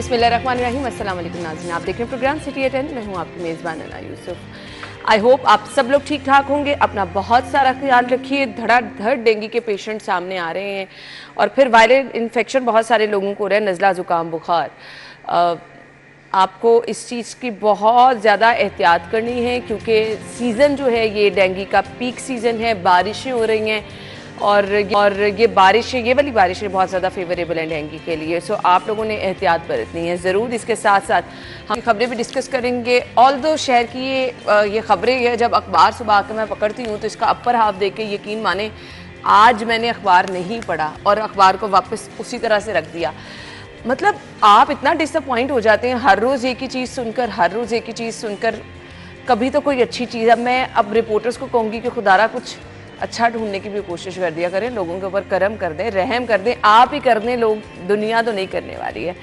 बिस्मिल्लाहिर्रहमानिर्रहीम। अस्सलाम वालेकुम नाज़रीन, आप देख रहे हैं प्रोग्राम सिटी एट 10। मैं हूँ आपकी मेज़बान अना यूसुफ। आई होप आप सब लोग ठीक ठाक होंगे। अपना बहुत सारा ख्याल रखिए। धड़ाधड़ डेंगू के पेशेंट सामने आ रहे हैं और फिर वायरल इन्फेक्शन बहुत सारे लोगों को हो रहा है, नज़ला ज़ुकाम बुखार। आपको इस चीज़ की बहुत ज़्यादा एहतियात करनी है क्योंकि सीज़न जो है ये डेंगू का पीक सीज़न है, बारिशें हो रही हैं और ये बारिशें, ये वाली बारिशें बहुत ज़्यादा फेवरेबल हैं डेंगू के लिए। सो आप लोगों ने एहतियात बरतनी है ज़रूर। इसके साथ साथ हम खबरें भी डिस्कस करेंगे। ऑल्दो शहर की ये खबरें है, जब अखबार सुबह आकर मैं पकड़ती हूँ तो इसका अपर हाफ देख के यकीन माने आज मैंने अखबार नहीं पढ़ा और अखबार को वापस उसी तरह से रख दिया। मतलब आप इतना डिसअपॉइंट हो जाते हैं हर रोज़ एक ही चीज़ सुनकर, हर रोज़ एक ही चीज़ सुनकर। कभी तो कोई अच्छी चीज़, अब मैं रिपोर्टर्स को कहूँगी कि खुदारा कुछ अच्छा ढूंढने की भी कोशिश कर दिया करें, लोगों के ऊपर करम कर दें, रहम कर दें। आप ही कर दें, लोग दुनिया तो नहीं करने वाली है।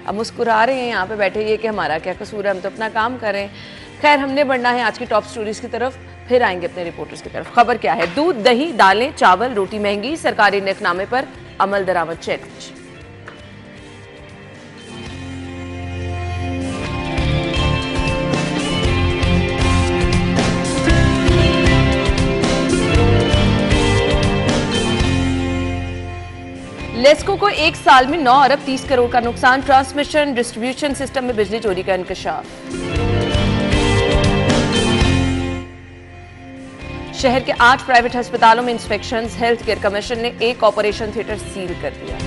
अब मुस्कुरा रहे हैं यहाँ पे बैठे, ये कि हमारा क्या कसूर है, हम तो अपना काम करें। खैर, हमने बढ़ना है आज की टॉप स्टोरीज की तरफ, फिर आएंगे अपने रिपोर्टर्स की तरफ। खबर क्या है? दूध, दही, दालें, चावल, रोटी महंगी, सरकारी निकनामे पर अमल दरामद चैलेंज। लेस्को को एक साल में 9 अरब 30 करोड़ का नुकसान, ट्रांसमिशन डिस्ट्रीब्यूशन सिस्टम में बिजली चोरी का इंकशाफ। शहर के 8 प्राइवेट अस्पतालों में इंस्पेक्शंस, हेल्थ केयर कमीशन ने एक ऑपरेशन थिएटर सील कर दिया।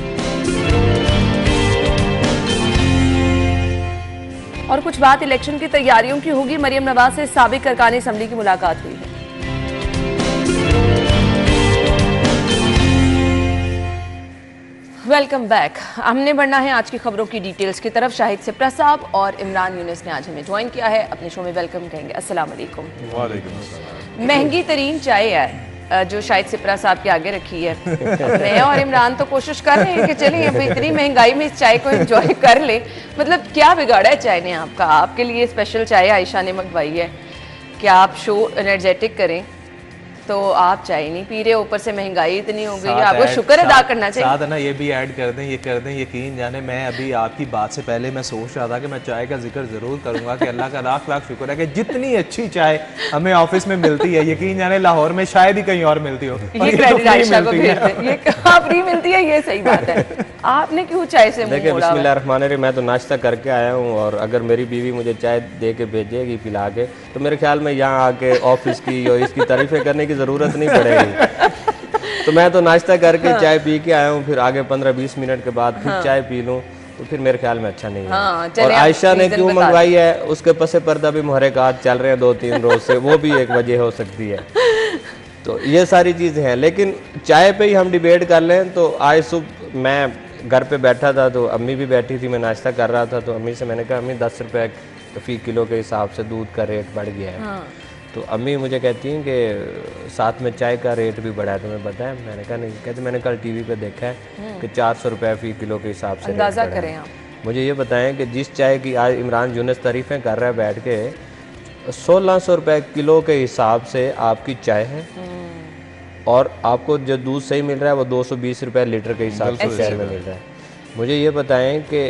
और कुछ बात इलेक्शन की तैयारियों की होगी। मरियम नवाज से साबिक अरकान असम्बली की मुलाकात हुई है। Welcome back. हमने बढ़ना है आज की खबरों की डिटेल्स की तरफ। शाहिद सिप्रा साहब और इमरान यूनिस ने आज हमें ज्वाइन किया है, अपने शो में वेलकम कहेंगे। अस्सलाम वालेकुम। वालेकुम अस्सलाम। महंगी तरीन चाय है जो शाहिद सिप्रा साहब के आगे रखी है। मैं और इमरान तो कोशिश कर रहे हैं कि चलिए अब इतनी महंगाई में इस चाय को एंजॉय कर ले। मतलब क्या बिगाड़ा है चाय ने आपका? आपके लिए स्पेशल चाय आयशा ने मंगवाई है कि आप शो एनर्जेटिक करें, तो आप चाय नहीं पी रहे, ऊपर से महंगाई इतनी हो गई है, आपको शुक्र अदा करना चाहिए। साथ है ना, ये भी ऐड कर दें, ये कर दें। यकीन जाने मैं अभी आपकी बात से पहले मैं सोच रहा था कि मैं चाय का जिक्र जरूर करूंगा कि अल्लाह का लाख लाख शुक्र है कि जितनी अच्छी चाय हमें ऑफिस में मिलती है, यकीन जाने लाहौर में शायद ही कहीं और मिलती हो। ये क्रेडिट आयशा को भेज दें, ये फ्री मिलती है, ये सही बात है। आपने क्यों चाय से मुंह मोड़ा? बिस्मिल्लाहिर्रहमानिर्रहीम। मैं तो नाश्ता करके आया हूँ और अगर मेरी बीवी मुझे चाय दे के भेजेगी पिला के, तो मेरे ख्याल में यहाँ आके ऑफिस की और इसकी तारीफें करने की ज़रूरत नहीं पड़ेगी। तो मैं तो नाश्ता करके चाय पी के आया हूँ, फिर आगे 15-20 मिनट के बाद फिर चाय पी लूँ तो फिर मेरे ख्याल में अच्छा नहीं है। और आयशा ने क्यों मंगवाई है, उसके पसे पर्दा भी मुहर्रिकात चल रहे हैं 2-3 रोज से, वो भी एक वजह हो सकती है। तो ये सारी चीज़ें हैं, लेकिन चाय पे ही हम डिबेट कर लें तो आज सुबह मैं घर पे बैठा था तो अम्मी भी बैठी थी, मैं नाश्ता कर रहा था तो अम्मी से मैंने कहा अम्मी 10 रुपये फी किलो के हिसाब से दूध का रेट बढ़ गया है। तो अम्मी मुझे कहती हैं कि साथ में चाय का रेट भी बढ़ा है, तुम्हें पता है? मैंने कहा नहीं। कहते मैंने कल टीवी पे देखा है कि 400 रुपये फी किलो के हिसाब से अंदाज़ा करें आप। मुझे ये बताएं कि जिस चाय की आज इमरान यूनिस तारीफ़ें कर रहा है बैठ के, 1600 रुपये किलो के हिसाब से आपकी चाय है और आपको जो दूध सही मिल रहा है वो 220 रुपये लीटर के हिसाब से शहर में मिल रहा है। मुझे ये बताएं कि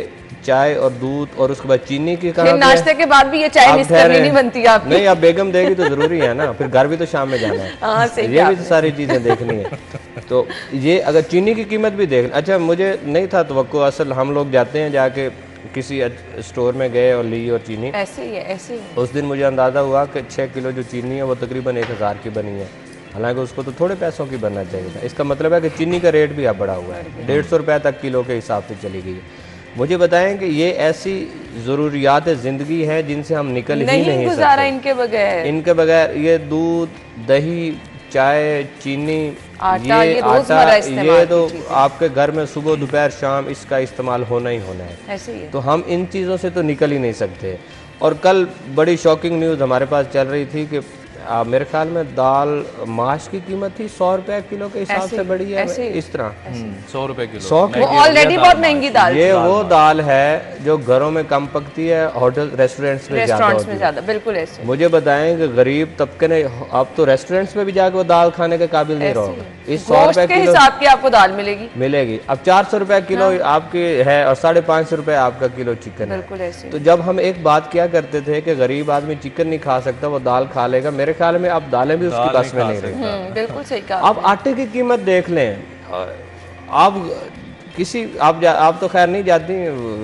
चाय और दूध और उसके बाद चीनी की कहाँ नाश्ते के बाद भी ये चाय मिस करनी नहीं बनती आपकी? नहीं, अब बेगम देगी तो जरूरी है ना, फिर घर भी तो शाम में जाना है। ये भी तो सारी चीजें देखनी है। तो ये अगर चीनी की कीमत भी देख, अच्छा मुझे नहीं था तवक्को, असल हम लोग जाते हैं जाके किसी स्टोर में गए और ली और चीनी ऐसे ही है, ऐसे ही है। उस दिन मुझे अंदाजा हुआ कि 6 किलो जो चीनी है वो तकरीबन 1000 की बनी है, हालांकि उसको तो थोड़े पैसों की बनना चाहिए था। इसका मतलब है कि चीनी का रेट भी अब बढ़ा हुआ है, 150 रुपये तक किलो के हिसाब से चली गई है। मुझे बताएं कि ये ऐसी ज़रूरियात ज़िंदगी हैं जिनसे हम निकल ही नहीं गुजारा सकते इनके बगैर। ये दूध, दही, चाय, चीनी, आटा, ये आटा, ये तो आपके घर में सुबह दोपहर शाम इसका इस्तेमाल होना ही होना है, ऐसे ही है। तो हम इन चीज़ों से तो निकल ही नहीं सकते। और कल बड़ी शॉकिंग न्यूज़ हमारे पास चल रही थी कि मेरे ख्याल में दाल माश की कीमत थी 100 रुपए किलो के हिसाब से बढ़ी है इस तरह 100 रुपए किलो 100 वो ऑलरेडी बहुत महंगी दाल ये वो दाल है जो घरों में कम पकती है, होटल रेस्टोरेंट्स में ज्यादा होती है। ज्यादा, बिल्कुल ऐसे। मुझे बताएं कि गरीब तबके ने अब तो रेस्टोरेंट्स में भी जाके वो दाल खाने के काबिल नहीं रहोगे। इस 100 रुपए के किलो हिसाब की आपको दाल मिलेगी। अब 400 रुपए किलो आपकी है और 550 रुपए आपका किलो चिकन है। बिल्कुल ऐसे। तो जब हम एक बात किया करते थे कि गरीब आदमी चिकन नहीं खा सकता, वो दाल खा लेगा, मेरे ख्याल में अब दालें भी उसकी बस में नहीं रही। बिल्कुल सही कहा। अब आटे की कीमत देख लें, आप किसी आप तो खैर नहीं जाती,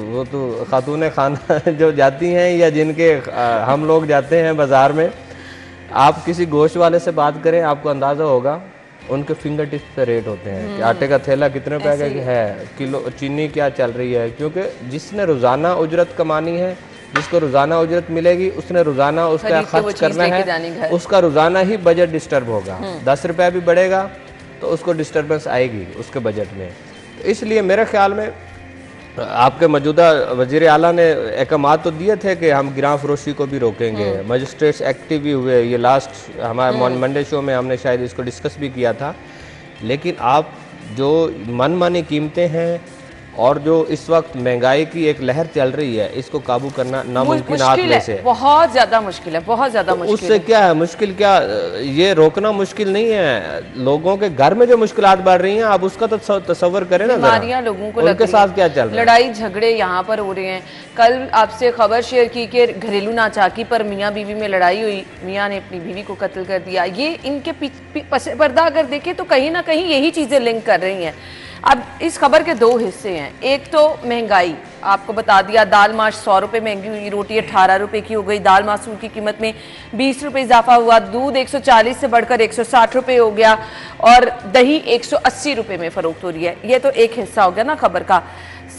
वो तो खातून खाना जो जाती हैं या जिनके हम लोग जाते हैं बाजार में, आप किसी गोश्त वाले से बात करें आपको अंदाजा होगा उनके फिंगर टिप्स पे रेट होते हैं कि आटे का थैला कितने रुपए का है, किलो चीनी क्या चल रही है। क्योंकि जिसने रोजाना उजरत कमानी है, जिसको रोजाना उजरत मिलेगी, उसने रोजाना उसका खर्च करना है, उसका रोजाना ही बजट डिस्टर्ब होगा। 10 रुपया भी बढ़ेगा तो उसको डिस्टर्बेंस आएगी उसके बजट में। तो इसलिए मेरे ख्याल में आपके मौजूदा वजीर आला ने अहकाम तो दिए थे कि हम गिरां फरोशी को भी रोकेंगे, मजिस्ट्रेट्स एक्टिव भी हुए, ये लास्ट हमारे मंडे शो में हमने शायद इसको डिस्कस भी किया था। लेकिन आप जो मनमानी कीमतें हैं और जो इस वक्त महंगाई की एक लहर चल रही है, इसको काबू करना नामुमकिन में से बहुत ज्यादा मुश्किल है, बहुत ज्यादा मुश्किल। उससे क्या है मुश्किल, क्या ये रोकना मुश्किल नहीं है। लोगों के घर में जो मुश्किलात बढ़ रही हैं, आप उसका तो तस्वर करें ना, बीमारियां लोगों को उनके साथ क्या चल रहा है, लड़ाई झगड़े यहाँ पर हो रहे हैं। कल आपसे खबर शेयर की कि घरेलू नाचाकी पर मियाँ बीवी में लड़ाई हुई, मियाँ ने अपनी बीवी को कत्ल कर दिया। ये इनके पसे पर्दा अगर देखें तो कहीं ना कहीं यही चीजें लिंक कर रही हैं। अब इस खबर के दो हिस्से हैं। एक तो महंगाई, आपको बता दिया दाल माश 100 रुपये महंगी हुई, रोटी 18 रुपये की हो गई, दाल मासूर की कीमत में 20 रुपये इजाफा हुआ, दूध 140 से बढ़कर 160 रुपये हो गया और दही 180 रुपये में फरोख्त हो रही है। ये तो एक हिस्सा हो गया ना खबर का।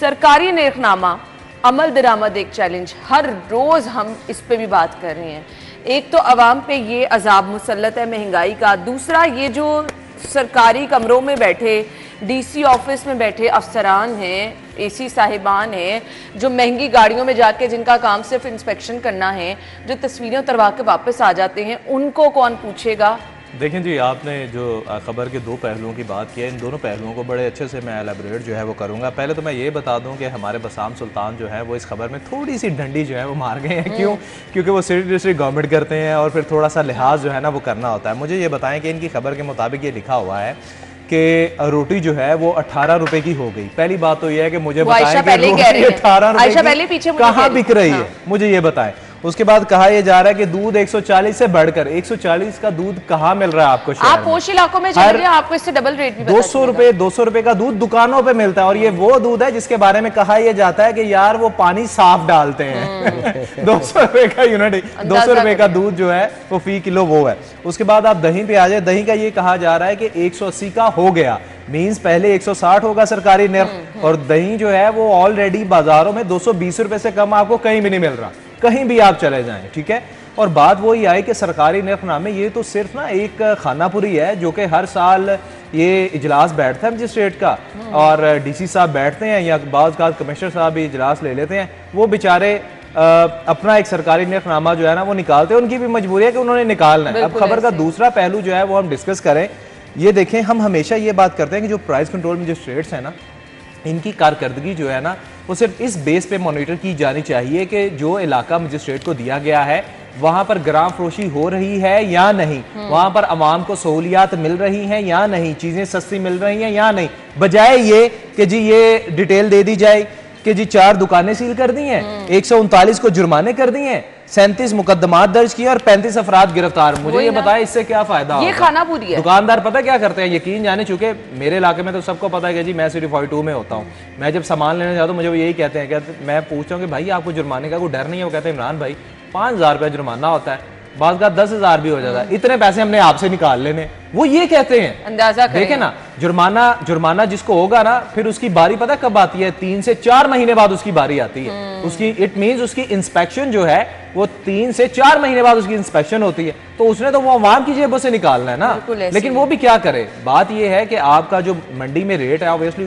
सरकारी निर्खनामा अमल दरामद एक चैलेंज, हर रोज हम इस पे भी बात कर रहे हैं। एक तो अवाम पे ये अजाब मुसल्लत है महंगाई का, दूसरा ये जो सरकारी कमरों में बैठे, डीसी ऑफिस में बैठे अफसरान हैं, एसी साहिबान हैं, जो महंगी गाड़ियों में जाके जिनका काम सिर्फ इंस्पेक्शन करना है, जो तस्वीरें उतरवा के वापस आ जाते हैं, उनको कौन पूछेगा। देखें जी, आपने जो खबर के दो पहलुओं की बात की है, इन दोनों पहलुओं को बड़े अच्छे से मैं एलेबोरेट जो है वो करूँगा। पहले तो मैं ये बता दूं कि हमारे बसाम सुल्तान जो है वो इस खबर में थोड़ी सी डंडी जो है वो मार गए हैं। क्यों? क्योंकि वो सिटी डिस्ट्रिक्ट गवर्नमेंट करते हैं और फिर थोड़ा सा लिहाज जो है ना वो करना होता है। मुझे ये बताएं कि इनकी खबर के मुताबिक ये लिखा हुआ है कि रोटी जो है वो 18 रुपए की हो गई। पहली बात तो ये है कि मुझे बताएं कि रोटी 18 रुपए की कहाँ बिक रही है, मुझे ये बताएं। उसके बाद कहा यह जा रहा है कि दूध 140 से बढ़कर 140 का दूध कहाँ मिल रहा है आपको शहर आप पोश इलाकों में चल रहे हैं, आपको इससे डबल रेट भी 200 रुपए का दूध दुकानों पे मिलता है। और ये वो दूध है जिसके बारे में कहा यह जाता है कि यार वो पानी साफ डालते हैं। 200 रुपए का यूनिट, 200 रुपए का दूध जो है वो फी किलो वो है। उसके बाद आप दही पे आ जाए, दही का ये कहा जा रहा है कि 180 का हो गया, मीन्स पहले 160 होगा सरकारी निर्ख, और दही जो है वो ऑलरेडी बाजारों में 220 रुपए से कम आपको कहीं भी नहीं मिल रहा, कहीं भी आप चले जाएं, ठीक है। और बात वही आई कि सरकारी निर्खनामे ये तो सिर्फ ना एक खानापुरी है जो कि हर साल ये इजलास बैठता है मजिस्ट्रेट का, और डीसी साहब बैठते हैं या बाज़ कमिश्नर साहब भी इजलास ले लेते हैं। वो बेचारे अपना एक सरकारी निर्खनामा जो है ना वो निकालते हैं, उनकी भी मजबूरी है कि उन्होंने निकालना है। अब खबर का दूसरा पहलू जो है वो हम डिस्कस करें। ये देखें, हम हमेशा ये बात करते हैं कि जो प्राइस कंट्रोल मजिस्ट्रेट्स हैं ना, इनकी कारकर्दगी जो है ना वो सिर्फ इस बेस पे मॉनिटर की जानी चाहिए कि जो इलाका मजिस्ट्रेट को दिया गया है वहां पर ग्राम फरोशी हो रही है या नहीं, वहां पर अवाम को सहूलियात मिल रही हैं या नहीं, चीजें सस्ती मिल रही हैं या नहीं, बजाय ये कि जी ये डिटेल दे दी जाए कि जी 4 दुकानें सील कर दी हैं, 139 को जुर्माने कर दिए हैं, 37 मुकदमात दर्ज किए और 35 अफराद गिरफ्तार। मुझे ये बताया इससे क्या फायदा? ये खानापुरी है। दुकानदार पता क्या करते हैं, यकीन जाने, चूंकि मेरे इलाके में तो सबको पता है कि जी मैं सिटी 42 में होता हूँ, मैं जब सामान लेने जाता हूँ मुझे वो यही कहते हैं, मैं पूछता हूँ कि भाई आपको जुर्माने का कोई डर नहीं है? वो कहते हैं इमरान भाई 5000 रुपया जुर्माना होता है, बाज़ का 10,000 भी हो जाता है, इतने पैसे हमने आपसे निकाल लेने। वो ये कहते हैं। अंदाजा करें। देखे ना, जुर्माना जिसको होगा ना, फिर उसकी बारी पता कब आती है? 3 से 4 महीने बाद उसकी बारी आती है। उसकी इट मींस उसकी इंस्पेक्शन जो है वो 3 से 4 महीने बाद उसकी इंस्पेक्शन होती है। तो उसने तो वो अवाम की जेबों से निकालना है ना, लेकिन वो भी क्या करे। बात ये है कि आपका जो मंडी में रेट है ऑब्वियसली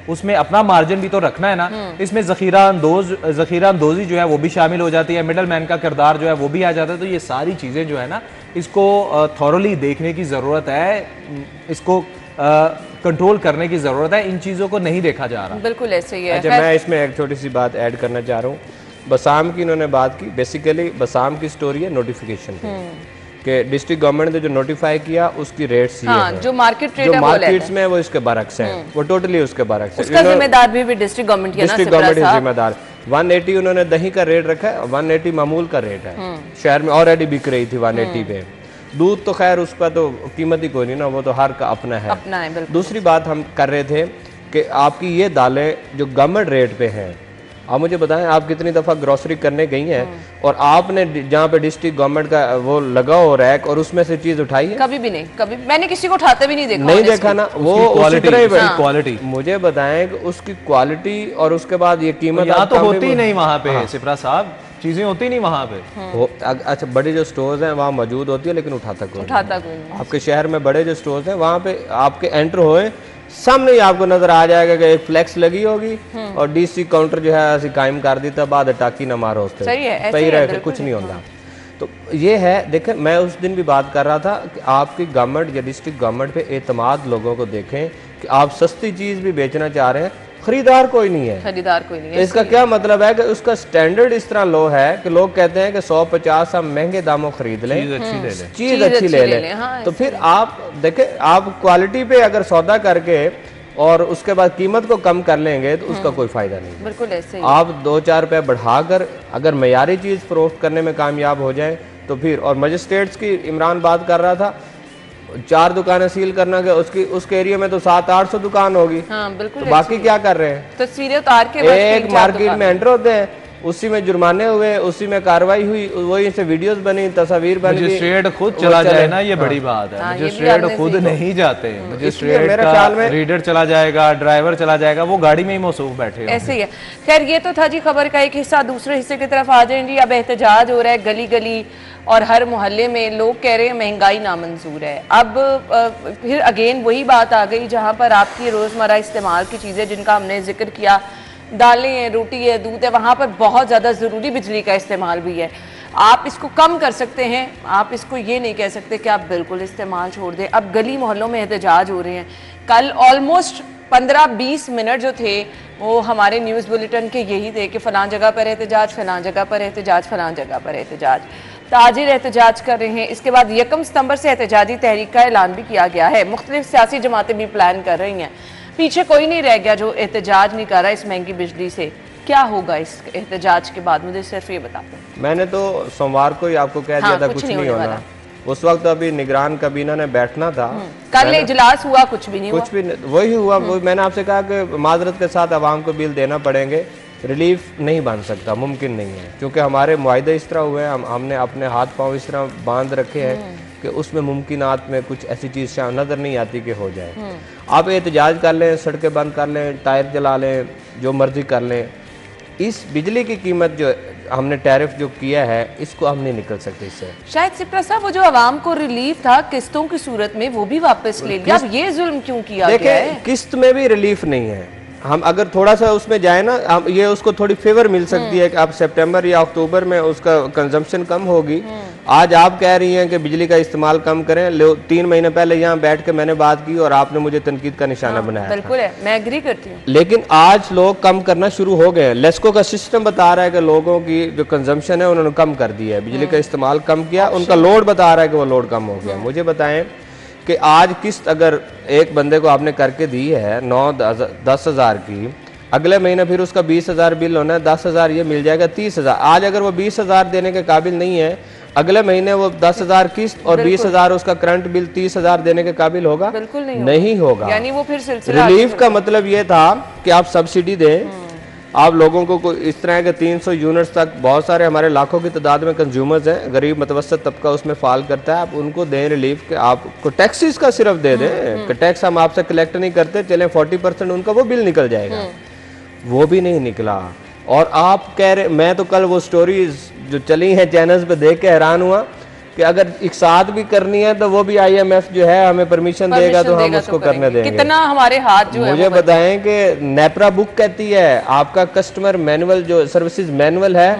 उसमें अपना मार्जिन भी तो रखना है ना। इसमें जखीरा अंदोजी जो है वो भी शामिल हो जाती है, मिडल मैन का किरदार जो है वो भी आ जाता है। तो ये सारी चीजें जो है ना, इसको थॉरली देखने की जरूरत है, इसको कंट्रोल करने की जरूरत है। इन चीजों को नहीं देखा जा रहा। बिल्कुल ऐसे ही है। अच्छा, मैं इसमें एक छोटी सी बात ऐड करना चाह रहा हूँ। बसाम की इन्होंने बात की, बेसिकली बसाम की स्टोरी है नोटिफिकेशन कि डिस्ट्रिक्ट गवर्नमेंट ने जो नोटिफाई किया उसकी रेट्स ये हैं। जो मार्केट रेट जो है मार्केट्स में वो इसके बरक्स हैं, वो टोटली उसके बरक्स हैं। उसका जिम्मेदार भी डिस्ट्रिक्ट गवर्नमेंट है ना, डिस्ट्रिक्ट गवर्नमेंट ही जिम्मेदार। 180 उन्होंने दही का रेट रखा है, 180 मामूल का रेट है। शहर में ऑलरेडी बिक रही थी 180 पे। दूध तो खैर उस पर तो कीमत ही कोई नहीं ना, वो तो हर का अपना है। बिल्कुल। दूसरी बात हम कर रहे थे कि आपकी ये दालें जो गवर्नमेंट रेट पे हैं, आप मुझे बताएं आप कितनी दफ़ा ग्रोसरी करने गई हैं और आपने जहाँ पे डिस्ट्रिक्ट गवर्नमेंट का वो लगा हो रैक और उसमें से चीज़ उठाई है? कभी भी नहीं, कभी मैंने किसी को उठाते भी नहीं देखा। नहीं देखा ना, वो उसी तरह ही क्वालिटी। मुझे बताएं कि उसकी क्वालिटी और उसके बाद ये कीमत यहाँ तो होती ही नहीं वहाँ पे सिप्रा साहब, चीजें होती नहीं वहाँ पे। अच्छा, बड़े जो स्टोर्स हैं वहाँ मौजूद होती है लेकिन उठाता कोई नहीं। आपके शहर में बड़े जो स्टोर्स हैं वहाँ पे आपके एंटर होए सामने ही आपको नजर आ जाएगा कि एक फ्लेक्स लगी होगी और डीसी काउंटर जो है ऐसे कायम कर देता, बाद टाकी ना मारो उससे, सही रहे, फिर कुछ नहीं होता। तो ये है। देखें, मैं उस दिन भी बात कर रहा था कि आपकी गवर्नमेंट या डिस्ट्रिक्ट गवर्नमेंट पे एतमाद लोगों को देखें कि आप सस्ती चीज भी बेचना चाह रहे हैं, खरीदार कोई नहीं है। इसका क्या मतलब है कि उसका स्टैंडर्ड इस तरह लो है कि लोग कहते हैं कि 150 हम महंगे दामों खरीद लें, चीज अच्छी ले लें। तो फिर आप देखें, आप क्वालिटी पे अगर सौदा करके और उसके बाद कीमत को कम कर लेंगे तो उसका कोई फायदा नहीं। बिल्कुल ऐसे ही। आप 2-4 रुपए बढ़ाकर अगर मयारी चीज फरोख्त करने में कामयाब हो जाए तो फिर, और मजिस्ट्रेट्स की इमरान बात कर रहा था, 4 दुकानें सील करना के उसके एरिया में तो 700-800 दुकान होगी। बिल्कुल। तो बाकी क्या कर रहे हैं? तस्वीरें उतार के एक मार्केट में एंटर होते हैं, उसी में जुर्माने हुए, उसी में कार्रवाई हुई, वही से वीडियोस बनी, तस्वीर बनी। मजिस्ट्रेट खुद चला जाए ना, ये बड़ी बात है। मजिस्ट्रेट खुद नहीं जाते, मजिस्ट्रेट का रीडर चला जाएगा, ड्राइवर चला जाएगा, वो गाड़ी में ही मौसूफ बैठे। ऐसे ही है। खैर, ये तो था जी खबर का एक हिस्सा। दूसरे हिस्से की तरफ आ जाएं जी। अब एहतजाज हो रहा है गली गली और हर मोहल्ले में। लोग कह रहे हैं महंगाई नामंजूर है। अब फिर अगेन वही बात आ गई जहाँ पर आपकी रोज़मर्रा इस्तेमाल की चीज़ें जिनका हमने जिक्र किया, दालें हैं, रोटी है, दूध है, वहाँ पर बहुत ज़्यादा ज़रूरी बिजली का इस्तेमाल भी है। आप इसको कम कर सकते हैं, आप इसको ये नहीं कह सकते कि आप बिल्कुल इस्तेमाल छोड़ दें। अब गली मोहल्लों में एहतजाज हो रहे हैं। कल ऑलमोस्ट 15-20 मिनट जो थे वो हमारे न्यूज़ बुलेटिन के यही थे कि फ़लाँ जगह पर एहतजाज, फ़लाँ जगह पर एहतजाज, फ़लाँ जगह पर एहतजाज। ताजिर एहतजाज कर रहे हैं। इसके बाद 1 सितंबर से एहतजाजी तहरीक का ऐलान भी किया गया है। मुख्तलिफ सियासी जमातें भी प्लान कर रही हैं। पीछे कोई नहीं रह गया जो एहतजाज नहीं कर रहा इस महंगी बिजली से। क्या होगा इस एहतजाज के बाद, मुझे सिर्फ ये बता दें। मैंने तो सोमवार को ही आपको कह दिया था कुछ नहीं होना। उस वक्त अभी निगरान कबीना ने बैठना था, कल इजलास हुआ, कुछ भी नहीं हुआ। कुछ भी वही हुआ। वही मैंने आपसे कहा कि माजरत के साथ आवाम को बिल देना पड़ेंगे, रिलीफ नहीं बन सकता, मुमकिन नहीं है, क्योंकि हमारे मुआहदे इस तरह हुए हैं, हमने अपने हाथ पांव इस तरह बांध रखे हैं कि उसमें मुमकिनात में कुछ ऐसी चीज़ नज़र नहीं आती कि हो जाए। आप एहतजाज कर लें, सड़कें बंद कर लें, टायर जला लें, जो मर्जी कर लें, इस बिजली की कीमत जो हमने टैरिफ जो किया है इसको हम नहीं निकल सकते इससे। शायद सिप्रा साहब, वो जो आवाम को रिलीफ था किस्तों की सूरत में, वो भी वापस ले लिया। अब ये जुल्म क्यों किया गया है? किस्त में भी रिलीफ नहीं है। हम अगर थोड़ा सा उसमें जाए ना, हम ये उसको थोड़ी फेवर मिल सकती है कि अब सितंबर या अक्टूबर में उसका कंजम्पशन कम होगी। आज आप कह रही हैं कि बिजली का इस्तेमाल कम करें। 3 महीने पहले यहाँ बैठ के मैंने बात की और आपने मुझे तनकीद का निशाना बनाया। बिल्कुल है, मैं एग्री करती हूँ। लेकिन आज लोग कम करना शुरू हो गए हैं। लेस्को का सिस्टम बता रहा है कि लोगों की जो कंजम्पशन है उन्होंने कम कर दिया है, बिजली का इस्तेमाल कम किया, उनका लोड बता रहा है कि वो लोड कम हो गया। मुझे बताएं कि आज किस्त अगर एक बंदे को आपने करके दी है 9-10 हज़ार की, अगले महीने फिर उसका 20,000 बिल होना है, 10,000 ये मिल जाएगा 30,000। आज अगर वो 20,000 देने के काबिल नहीं है, अगले महीने वो 10,000 किस्त और 20,000 उसका करंट बिल 30,000 देने के काबिल होगा? बिल्कुल नहीं होगा। यानी वो फिर सिलसिला रिलीफ का मतलब ये था कि आप सब्सिडी दें, आप लोगों को कोई इस तरह के 300 यूनिट्स तक, बहुत सारे हमारे लाखों की तादाद में कंज्यूमर्स हैं, गरीब मतवसत तबका उसमें फाल करता है, आप उनको दें रिलीफ कि आपको टैक्सीज का सिर्फ दे दें कि टैक्स हम आपसे कलेक्ट नहीं करते, चलें 40% उनका वो बिल निकल जाएगा। वो भी नहीं निकला। और आप कह रहे, मैं तो कल वो स्टोरीज जो चली हैं चैनल्स पे देख के हैरान हुआ कि अगर एक साथ भी करनी है तो वो भी IMF जो है हमें परमिशन देगा तो हम उसको करने देंगे। कितना हमारे हाथ जो है मुझे बताएं कि नेपरा बुक कहती है आपका कस्टमर मैनुअल जो सर्विसेज मैनुअल है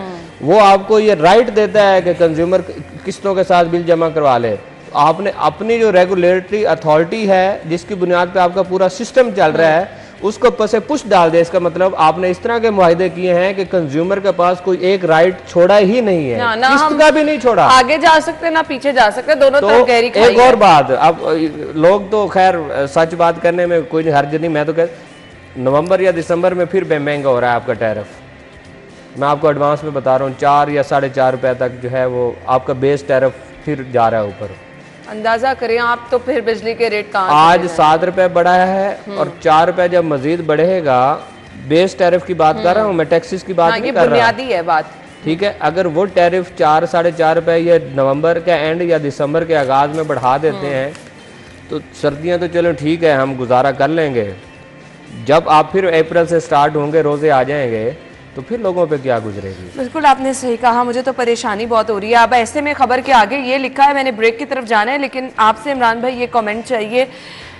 वो आपको ये राइट देता है कि कंज्यूमर किस्तों के साथ बिल जमा करवा ले। आपने अपनी जो रेगुलेटरी अथॉरिटी है जिसकी बुनियाद पे आपका पूरा सिस्टम चल रहा है उसको पसे पुश डाल दे। इसका मतलब आपने इस तरह के मुआहदे किए हैं कि कंज्यूमर के पास कोई एक राइट छोड़ा ही नहीं है, किस्त का भी नहीं छोड़ा। आगे जा सकते ना पीछे जा सकते, दोनों तरफ गहरी खाई है। एक और बात, अब लोग तो खैर सच बात करने में कोई हर्ज नहीं, मैं तो कह नवंबर या दिसंबर में फिर महंगा हो रहा है आपका टैरिफ। मैं आपको एडवांस में बता रहा हूँ 4 या 4.5 रुपए तक जो है वो आपका बेस टैरिफ फिर जा रहा है ऊपर। अंदाजा करें आप तो फिर बिजली के रेट कहाँ आज 7 रुपए बढ़ाया है और 4 रुपए जब मजीद बढ़ेगा, बेस टैरिफ की बात कर रहा हूँ मैं, टैक्सेस की बात नहीं कर रहा। बुनियादी है बात, ठीक है। अगर वो टैरिफ 4 4.5 रुपए ये नवंबर के एंड या दिसंबर के आगाज में बढ़ा देते हैं तो सर्दियां तो चलो ठीक है हम गुजारा कर लेंगे। जब आप फिर अप्रैल से स्टार्ट होंगे, रोजे आ जाएंगे तो फिर लोगों पे क्या गुजरेगी। बिल्कुल आपने सही कहा, मुझे तो परेशानी बहुत हो रही है। अब ऐसे में खबर के आगे ये लिखा है, मैंने ब्रेक की तरफ जाना है लेकिन आपसे इमरान भाई ये कमेंट चाहिए।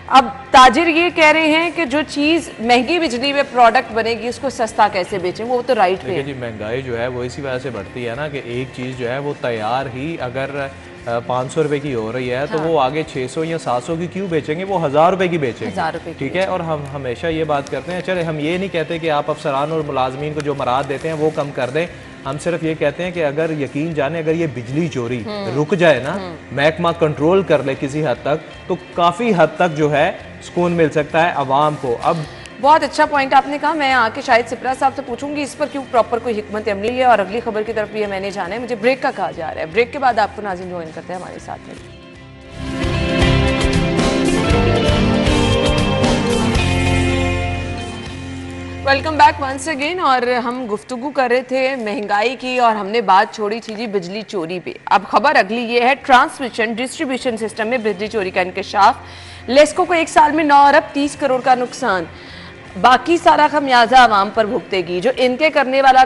अब ताजिर ये कह रहे हैं कि जो चीज़ महंगी बिजली में प्रोडक्ट बनेगी उसको सस्ता कैसे बेचें, वो तो राइट पे है। जी महंगाई जो है वो इसी वजह से बढ़ती है ना कि एक चीज़ जो है वो तैयार ही अगर 500 रुपए की हो रही है तो वो आगे 600 या 700 की क्यों बेचेंगे, वो 1000 रुपए की बेचेंगे। 1000 रुपए की, ठीक है। और हम हमेशा ये बात करते हैं, चले हम ये नहीं कहते कि आप अफसरान और मुलाजमीन को जो मराद देते हैं वो कम कर दें, हम सिर्फ ये कहते हैं कि अगर यकीन जाने अगर ये बिजली चोरी रुक जाए ना, महकमा कंट्रोल कर ले किसी हद तक, तो काफ़ी हद तक जो है सुकून मिल सकता है आवाम को। अब बहुत अच्छा पॉइंट आपने कहा, मैं आके शायद सिपरा साहब से पूछूंगी इस पर क्यों प्रॉपर कोई हिकमत अमली है। और अगली खबर की तरफ भी मैंने जाना है, मुझे ब्रेक का कहा जा रहा है। ब्रेक के बाद आपको नाज़रीन ज्वाइन करते हैं हमारे साथ में। Welcome back once again. और हम गुफ्तगू कर रहे थे महंगाई की और हमने बात छोड़ी थी जी बिजली चोरी पे। अब खबर अगली ये है, ट्रांसमिशन डिस्ट्रीब्यूशन सिस्टम में बिजली चोरी का इंकशाफ, लेस्को को 1 साल में 9 अरब 30 करोड़ का नुकसान, बाकी सारा खमियाजा आवाम पर भुगतेगी। जो इनके करने वाला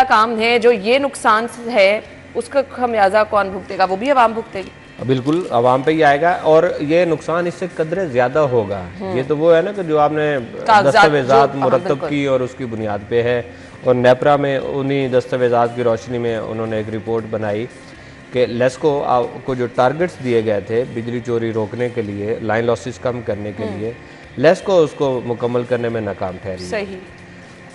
काम है, जो ये नुकसान है उसका खमियाजा कौन भुगतेगा, वो भी आवाम भुगतेगी। बिल्कुल आवाम पे ही आएगा और ये नुकसान इससे कदरे ज्यादा होगा। ये तो वो है ना कि जो आपने दस्तावेजात मुरतब की और उसकी बुनियाद पे है, और नेपरा में उन्हीं दस्तावेजात की रोशनी में उन्होंने एक रिपोर्ट बनाई कि लेस्को को जो टारगेट्स दिए गए थे बिजली चोरी रोकने के लिए, लाइन लॉसेस कम करने के लिए, लेस्को उसको मुकम्मल करने में नाकाम ठहरी। सही।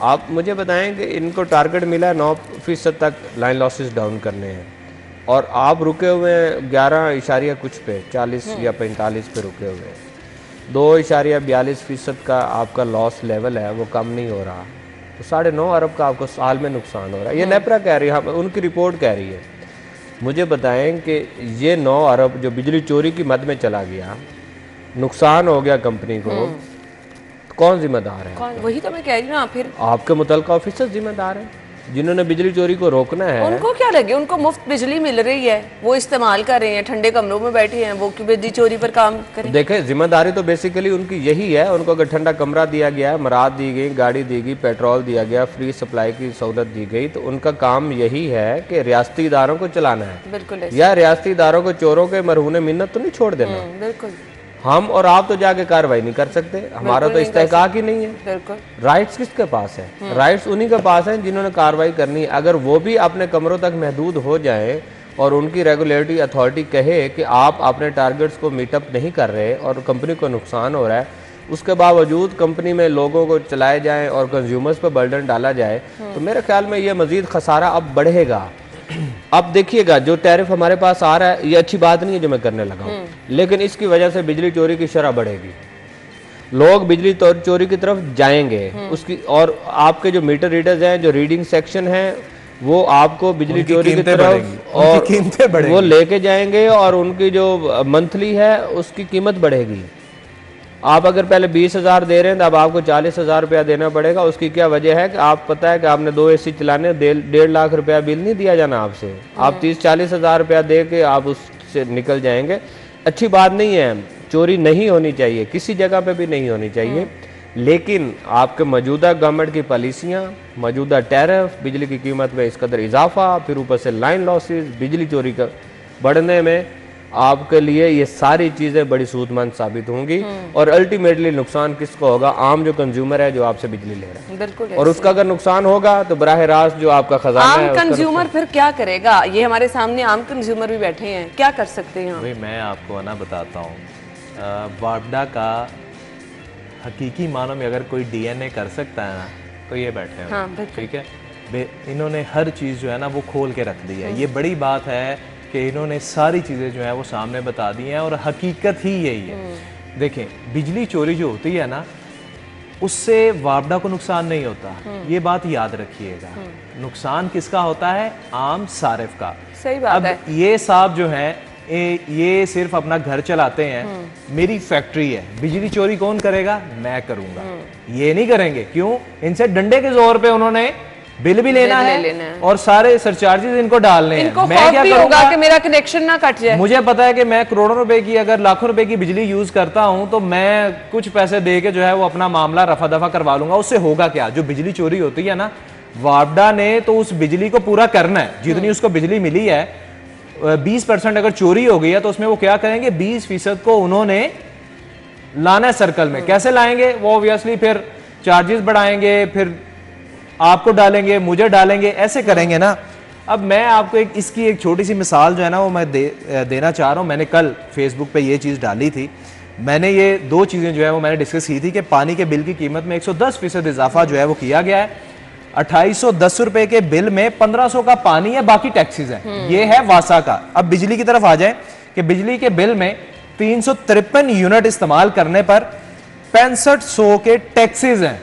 आप मुझे बताएं कि इनको टारगेट मिला 9% तक लाइन लॉसेस डाउन करने हैं और आप रुके हुए 11 कुछ पे, 40 या 45 पे रुके हुए हैं। 2.42% का आपका लॉस लेवल है, वो कम नहीं हो रहा, तो 9.5 अरब का आपको साल में नुकसान हो रहा है। ये नेपरा कह रही है, उनकी रिपोर्ट कह रही है। मुझे बताएं कि ये 9 अरब जो बिजली चोरी की मद में चला गया, नुकसान हो गया कंपनी को, तो कौन जिम्मेदार है? वही तो मैं कह रही हूँ ना, फिर आपके मुतल्लिका ऑफिसर जिम्मेदार हैं जिन्होंने बिजली चोरी को रोकना है। उनको क्या लगे, उनको मुफ्त बिजली मिल रही है, वो इस्तेमाल कर रहे हैं, ठंडे कमरों में बैठे हैं, वो क्यों बिजली चोरी पर काम करें? देखें, जिम्मेदारी तो बेसिकली उनकी यही है। उनको अगर ठंडा कमरा दिया गया है, मराद दी गई, गाड़ी दी गई, पेट्रोल दिया गया, फ्री सप्लाई की सहूलत दी गई, तो उनका काम यही है कि रियासती इदारों को चलाना है। बिल्कुल। या रियासती इदारों को चोरों के मरहूने मिन्नत तो नहीं छोड़ देना। बिल्कुल। हम और आप तो जाके कार्रवाई नहीं कर सकते, हमारा तो इस्तेहकाक ही नहीं है। बिल्कुल। राइट्स किसके पास है? राइट्स उन्हीं के पास हैं जिन्होंने कार्रवाई करनी है। अगर वो भी अपने कमरों तक महदूद हो जाएं और उनकी रेगुलेटरी अथॉरिटी कहे कि आप अपने टारगेट्स को मीटअप नहीं कर रहे और कंपनी को नुकसान हो रहा है, उसके बावजूद कंपनी में लोगों को चलाए जाएं और कंज्यूमर्स पर बर्डन डाला जाए, तो मेरे ख्याल में ये मजीद खसारा अब बढ़ेगा। अब देखिएगा, जो टैरिफ हमारे पास आ रहा है, ये अच्छी बात नहीं है जो मैं करने लगा हूँ, लेकिन इसकी वजह से बिजली चोरी की शरह बढ़ेगी, लोग बिजली चोरी की तरफ जाएंगे उसकी। और आपके जो मीटर रीडर्स हैं, जो रीडिंग सेक्शन है, वो आपको बिजली चोरी की तरफ और वो लेके जाएंगे और उनकी जो मंथली है उसकी कीमत बढ़ेगी। आप अगर पहले 20,000 दे रहे हैं तो अब आपको 40,000 रुपया देना पड़ेगा। उसकी क्या वजह है कि आप पता है कि आपने 2 AC चलाने, 1.5 लाख रुपया बिल नहीं दिया जाना आपसे, आप 30-40 हज़ार रुपया दे के आप उससे निकल जाएंगे। अच्छी बात नहीं है, चोरी नहीं होनी चाहिए, किसी जगह पे भी नहीं होनी चाहिए, लेकिन आपके मौजूदा गवर्नमेंट की पॉलिसियाँ, मौजूदा टैरिफ, बिजली की कीमत में इस कदर इजाफा, फिर ऊपर से लाइन लॉसेस, बिजली चोरी का बढ़ने में आपके लिए ये सारी चीज़ें बड़ी सूदमंद साबित होंगी और अल्टीमेटली नुकसान किसको होगा? आम जो कंज्यूमर है, जो आपसे बिजली ले रहा है। बिल्कुल। और उसका अगर नुकसान होगा तो बराह रास्त जो आपका खजाना है, आम कंज्यूमर फिर क्या करेगा? ये हमारे सामने आम कंज्यूमर भी बैठे हैं, क्या कर सकते हैं? भाई मैं आपको ना बताता हूँ, वापडा का हकीकी मानों में अगर कोई DNA कर सकता है ना, तो ये बैठे हैं। हाँ, बिल्कुल। ठीक है, इन्होंने हर चीज़ जो है ना वो खोल के रख दी है। ये बड़ी बात है कि इन्होंने सारी चीज़ें जो है वो सामने बता दी हैं और हकीकत ही यही है। देखें, बिजली चोरी जो होती है ना, उससे वापडा को नुकसान नहीं होता, ये बात याद रखिएगा। नुकसान किसका होता है? आम सारिफ का। सही बात अब है। ये साहब जो हैं ये सिर्फ अपना घर चलाते हैं, मेरी फैक्ट्री है, बिजली चोरी कौन करेगा? मैं करूंगा। ये नहीं करेंगे, क्यों? इनसे डंडे के जोर पे उन्होंने बिल भी लेना है और सारे सरचार्जेस इनको डालने हैं। मैं क्या करूंगा कि मेरा कनेक्शन ना कट जाए। मुझे पता है कि मैं करोड़ों रुपए की, अगर लाखों रुपए की बिजली यूज करता हूं तो मैं कुछ पैसे दे के जो है वो अपना मामला रफा दफा करवा लूंगा। उससे होगा क्या? जो बिजली चोरी होती है ना, वापडा ने तो उस बिजली को पूरा करना है। जितनी उसको बिजली मिली है, 20% अगर चोरी हो गई है तो उसमें वो क्या करेंगे? 20% को उन्होंने लाना है सर्कल में। कैसे लाएंगे? वो ऑब्वियसली फिर चार्जेस बढ़ाएंगे, फिर आपको डालेंगे, मुझे डालेंगे, ऐसे करेंगे ना। अब मैं आपको इसकी एक छोटी सी मिसाल जो है ना वो मैं देना चाह रहा हूँ। मैंने कल फेसबुक पे ये चीज़ डाली थी। मैंने ये 2 चीज़ें जो है वो मैंने डिस्कस की थी कि पानी के बिल की कीमत में 110% इजाफा जो है वो किया गया है। 2810 रुपए के बिल में 1500 का पानी है, बाकी टैक्सेस हैं। ये है वासा का। अब बिजली की तरफ आ जाए कि बिजली के बिल में 353 यूनिट इस्तेमाल करने पर 6500 के टैक्सेस हैं।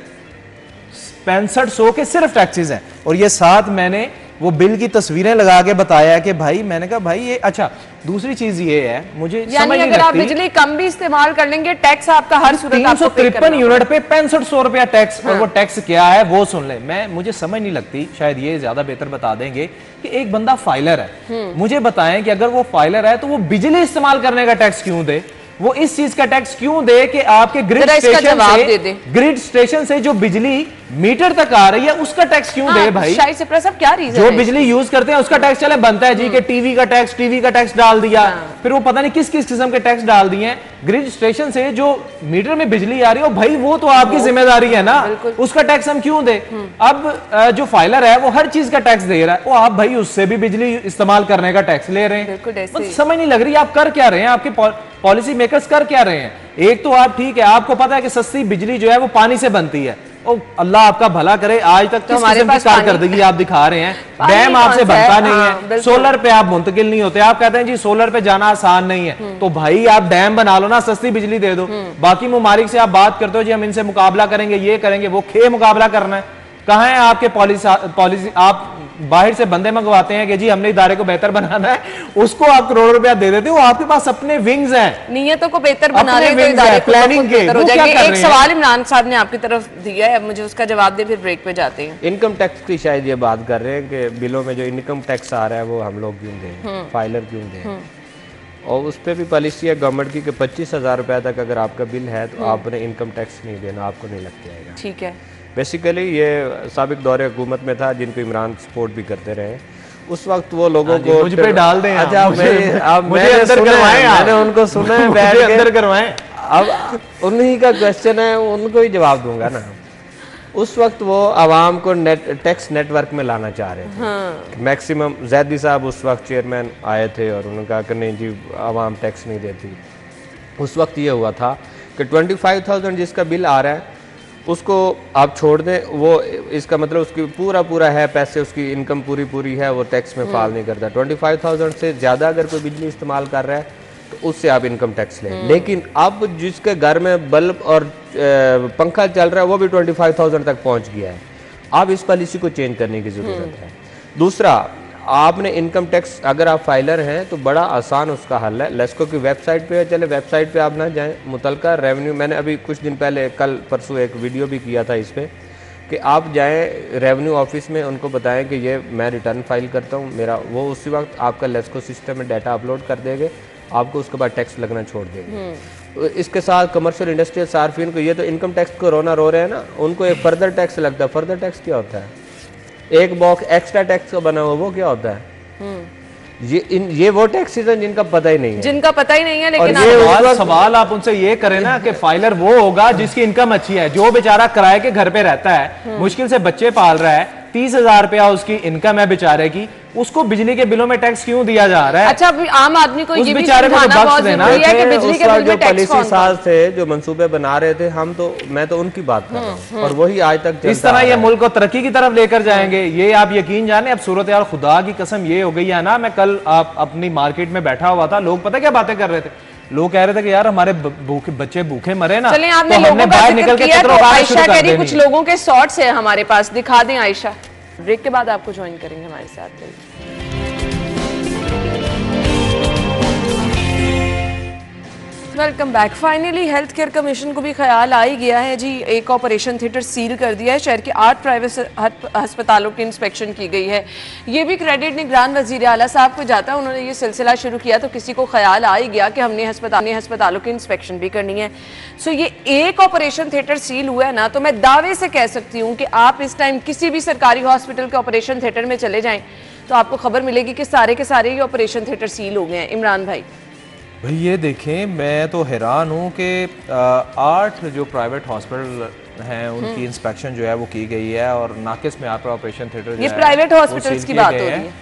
6500 के सिर्फ टैक्सेस हैं। और ये साथ मैंने वो बिल की तस्वीरें लगा के बताया कि भाई, मैंने कहा भाई ये अच्छा। दूसरी चीज ये है, मुझे समझ नहीं अगर आप लगती, बिजली कम भी इस्तेमाल कर लेंगे, टैक्स आपका हर सूरत आपको पे 353 करना यूनिट पे 6500 रुपया टैक्स। हाँ। और वो टैक्स क्या है वो सुन ले। मुझे समझ नहीं लगती, शायद ये ज्यादा बेहतर बता देंगे कि एक बंदा फाइलर है, मुझे बताएं कि अगर वो फाइलर है तो वो बिजली इस्तेमाल करने का टैक्स क्यों दे? वो इस चीज का टैक्स क्यों दे कि आपके ग्रिड स्टेशन से जो बिजली मीटर तक आ रही है उसका टैक्स क्यों दे? भाई शायद से सब क्या रीजन जो बिजली यूज करते हैं उसका टैक्स चले बनता है जी, कि टीवी का टैक्स डाल दिया, फिर वो पता नहीं किस किस किस्म के टैक्स डाल दिए हैं। ग्रिड स्टेशन से जो मीटर में बिजली आ रही है भाई वो तो आपकी जिम्मेदारी है ना, उसका टैक्स हम क्यों दे? अब जो फाइलर है वो हर चीज का टैक्स दे रहा है, वो आप भाई उससे भी बिजली इस्तेमाल करने का टैक्स ले रहे हैं। समझ नहीं लग रही आप कर क्या रहे हैं, आपके पॉलिसी मेकर्स कर क्या रहे हैं? एक तो आप ठीक है, आपको पता है कि सस्ती बिजली जो है वो पानी से बनती है। ओ अल्लाह आपका भला करे, आज तक तो हमारे पास कारकर्दगी आप दिखा रहे हैं। डैम आपसे बनता नहीं है, सोलर पे आप मुंतकिल नहीं होते। आप कहते हैं जी सोलर पे जाना आसान नहीं है, तो भाई आप डैम बना लो ना, सस्ती बिजली दे दो। बाकी ममालिक से आप बात करते हो जी हम इनसे मुकाबला करेंगे, ये करेंगे, वो खे मुकाबला करना है। कहाँ है आपके पॉलिसी? आप बाहर से बंदे मंगवाते हैं कि जी हमने इदारे को बेहतर बनाना है, उसको आप करोड़ों रुपया दे देते हो। आपके पास अपने विंग्स हैं, नियतों को बेहतर बना रहे हैं, तो प्लानिंग के। एक सवाल इमरान साहब ने आपकी तरफ दिया है, मुझे उसका जवाब दे, फिर ब्रेक पे जाते हैं। इनकम टैक्स की शायद ये बात कर रहे हैं कि बिलों में जो इनकम टैक्स आ रहा है वो हम लोग क्यों दें, फाइलर क्यों दें? और उस पर भी पॉलिसी है गवर्नमेंट की कि 25,000 रुपए तक अगर आपका बिल है तो आपने इनकम टैक्स नहीं देना, आपको नहीं लग जाएगा। ठीक है। बेसिकली ये साबिक दौरे हुकूमत में था, जिनको इमरान सपोर्ट भी करते रहे। उस वक्त वो लोगों को मुझ पे डाल दें। अच्छा, मुझे अंदर करवाएं, मैंने उनको सुना है, बैठ के अंदर करवाएं। अब उन्हीं का क्वेश्चन है, उनको ही जवाब दूंगा ना। उस वक्त वो आवाम को टैक्स नेटवर्क में लाना चाह रहे थे। मैक्सिमम जैदी साहब उस वक्त चेयरमैन आए थे और उन्होंने कहा कि नहीं जी आवाम टैक्स नहीं देती। उस वक्त ये हुआ था कि 25,000 जिसका बिल आ रहा है उसको आप छोड़ दें, वो इसका मतलब उसकी पूरा है पैसे, उसकी इनकम पूरी है, वो टैक्स में फाल नहीं करता। 25,000 से ज़्यादा अगर कोई बिजली इस्तेमाल कर रहा है तो उससे आप इनकम टैक्स लें। लेकिन अब जिसके घर में बल्ब और पंखा चल रहा है वो भी 25,000 तक पहुंच गया है। अब इस पॉलिसी को चेंज करने की ज़रूरत है। दूसरा, आपने इनकम टैक्स अगर आप फाइलर हैं तो बड़ा आसान उसका हल है। लेस्को की वेबसाइट पे चले, वेबसाइट पे आप ना जाएं, मुतलका रेवेन्यू, मैंने अभी कुछ दिन पहले कल परसों एक वीडियो भी किया था इस पे कि आप जाएं रेवेन्यू ऑफिस में, उनको बताएं कि ये मैं रिटर्न फाइल करता हूँ मेरा, वो उसी वक्त आपका लेस्को सिस्टम में डाटा अपलोड कर देंगे, आपको उसके बाद टैक्स लगना छोड़ देंगे। तो इसके साथ कमर्शियल इंडस्ट्रियल सार्फिन को, ये तो इनकम टैक्स को रोना रो रहे हैं ना, उनको एक फर्दर टैक्स लगता है। फर्दर टैक्स क्या होता है? एक बॉक्स एक्स्ट्रा टैक्स का बना हुआ, वो क्या होता है? ये वो टैक्सेस हैं जिनका पता ही नहीं है, जिनका पता ही नहीं है। लेकिन और सवाल आप उनसे ये करें ना कि फाइलर वो होगा जिसकी इनकम अच्छी है, जो बेचारा किराए के घर पे रहता है, मुश्किल से बच्चे पाल रहा है, 30,000 रुपया उसकी इनकम है बेचारे की, उसको बिजली के बिलों में टैक्स क्यों दिया जा रहा है? अच्छा, अभी आम आदमी को ये भी बेचारे को समझाना बख्श बहुत देना। जरूरी है कि बिजली के बिल जो में टैक्स पॉलिसी कौन साज थे, जो मंसूबे बना रहे थे हम, तो मैं तो उनकी बात कर रहा हूँ और वही आज तक इस तरह ये मुल्क को तरक्की की तरफ लेकर जाएंगे, ये आप यकीन जाने। अब सूरत यार खुदा की कसम ये हो गई है ना, मैं कल अपनी मार्केट में बैठा हुआ था, लोग पता क्या बातें कर रहे थे, लोग कह रहे थे कि यार हमारे बच्चे भूखे मरे ना, चलिए आपने तो हमने लोगों का बाहर जिक्र निकल के किया, तो कचरा आयशा शुरू कह कर रही देनी। कुछ लोगों के शॉर्ट्स है हमारे पास, दिखा दें आयशा। ब्रेक के बाद आपको ज्वाइन करेंगे हमारे साथ। Welcome back. Finally health care commission को भी ख्याल आ ही गया है जी, एक ऑपरेशन थिएटर सील कर दिया है। शहर के 8 प्राइवेट अस्पतालों की इंस्पेक्शन की गई है। ये भी क्रेडिट निगरान वजीर आला साहब को जाता है, उन्होंने ये सिलसिला शुरू किया तो किसी को ख्याल आ ही गया कि हमने अस्पतालों की इंस्पेक्शन भी करनी है। सो ये एक ऑपरेशन थिएटर सील हुआ है ना, तो मैं दावे से कह सकती हूँ कि आप इस टाइम किसी भी सरकारी हॉस्पिटल के ऑपरेशन थिएटर में चले जाएं तो आपको खबर मिलेगी कि सारे के सारे ये ऑपरेशन थिएटर सील हो गए हैं। इमरान भाई, ये देखें, मैं तो हैरान हूँ कि 8 जो प्राइवेट हॉस्पिटल हैं उनकी इंस्पेक्शन जो है वो की गई है और नाकिस में आप ऑपरेशन थिएटर ये प्राइवेट हॉस्पिटल्स की बात हो रही है।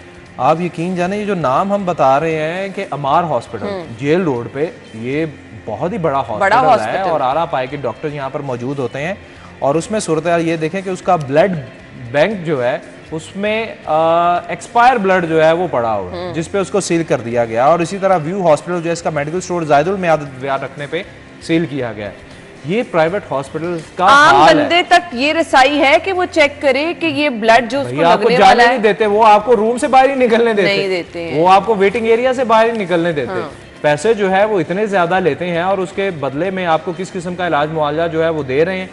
आप यकीन जाने ये जो नाम हम बता रहे हैं कि अमार हॉस्पिटल जेल रोड पे, ये बहुत ही बड़ा हॉस्पिटल है और आला पाए के डॉक्टर यहाँ पर मौजूद होते हैं। और उसमें सूरत ये देखें कि उसका ब्लड बैंक जो है उसमें एक्सपायर ब्लड जो है वो पड़ा हुआ, जिस पे उसको सील कर दिया गया। और इसी तरह व्यू हॉस्पिटल जो है इसका मेडिकल स्टोर जायदुल मियाद रखने पे सील किया गया। ये प्राइवेट हॉस्पिटल का आम हाल बंदे है। तक ये रसाई है कि वो चेक करे कि ये ब्लड जो उसको आपको लगने जाने वाला नहीं है, देते, वो आपको रूम से बाहर ही निकलने देते नहीं देते हैं। वो आपको वेटिंग एरिया से बाहर ही निकलने देते। पैसे जो है वो इतने ज्यादा लेते हैं और उसके बदले में आपको किस किस्म का इलाज मुआवजा जो है वो दे रहे हैं।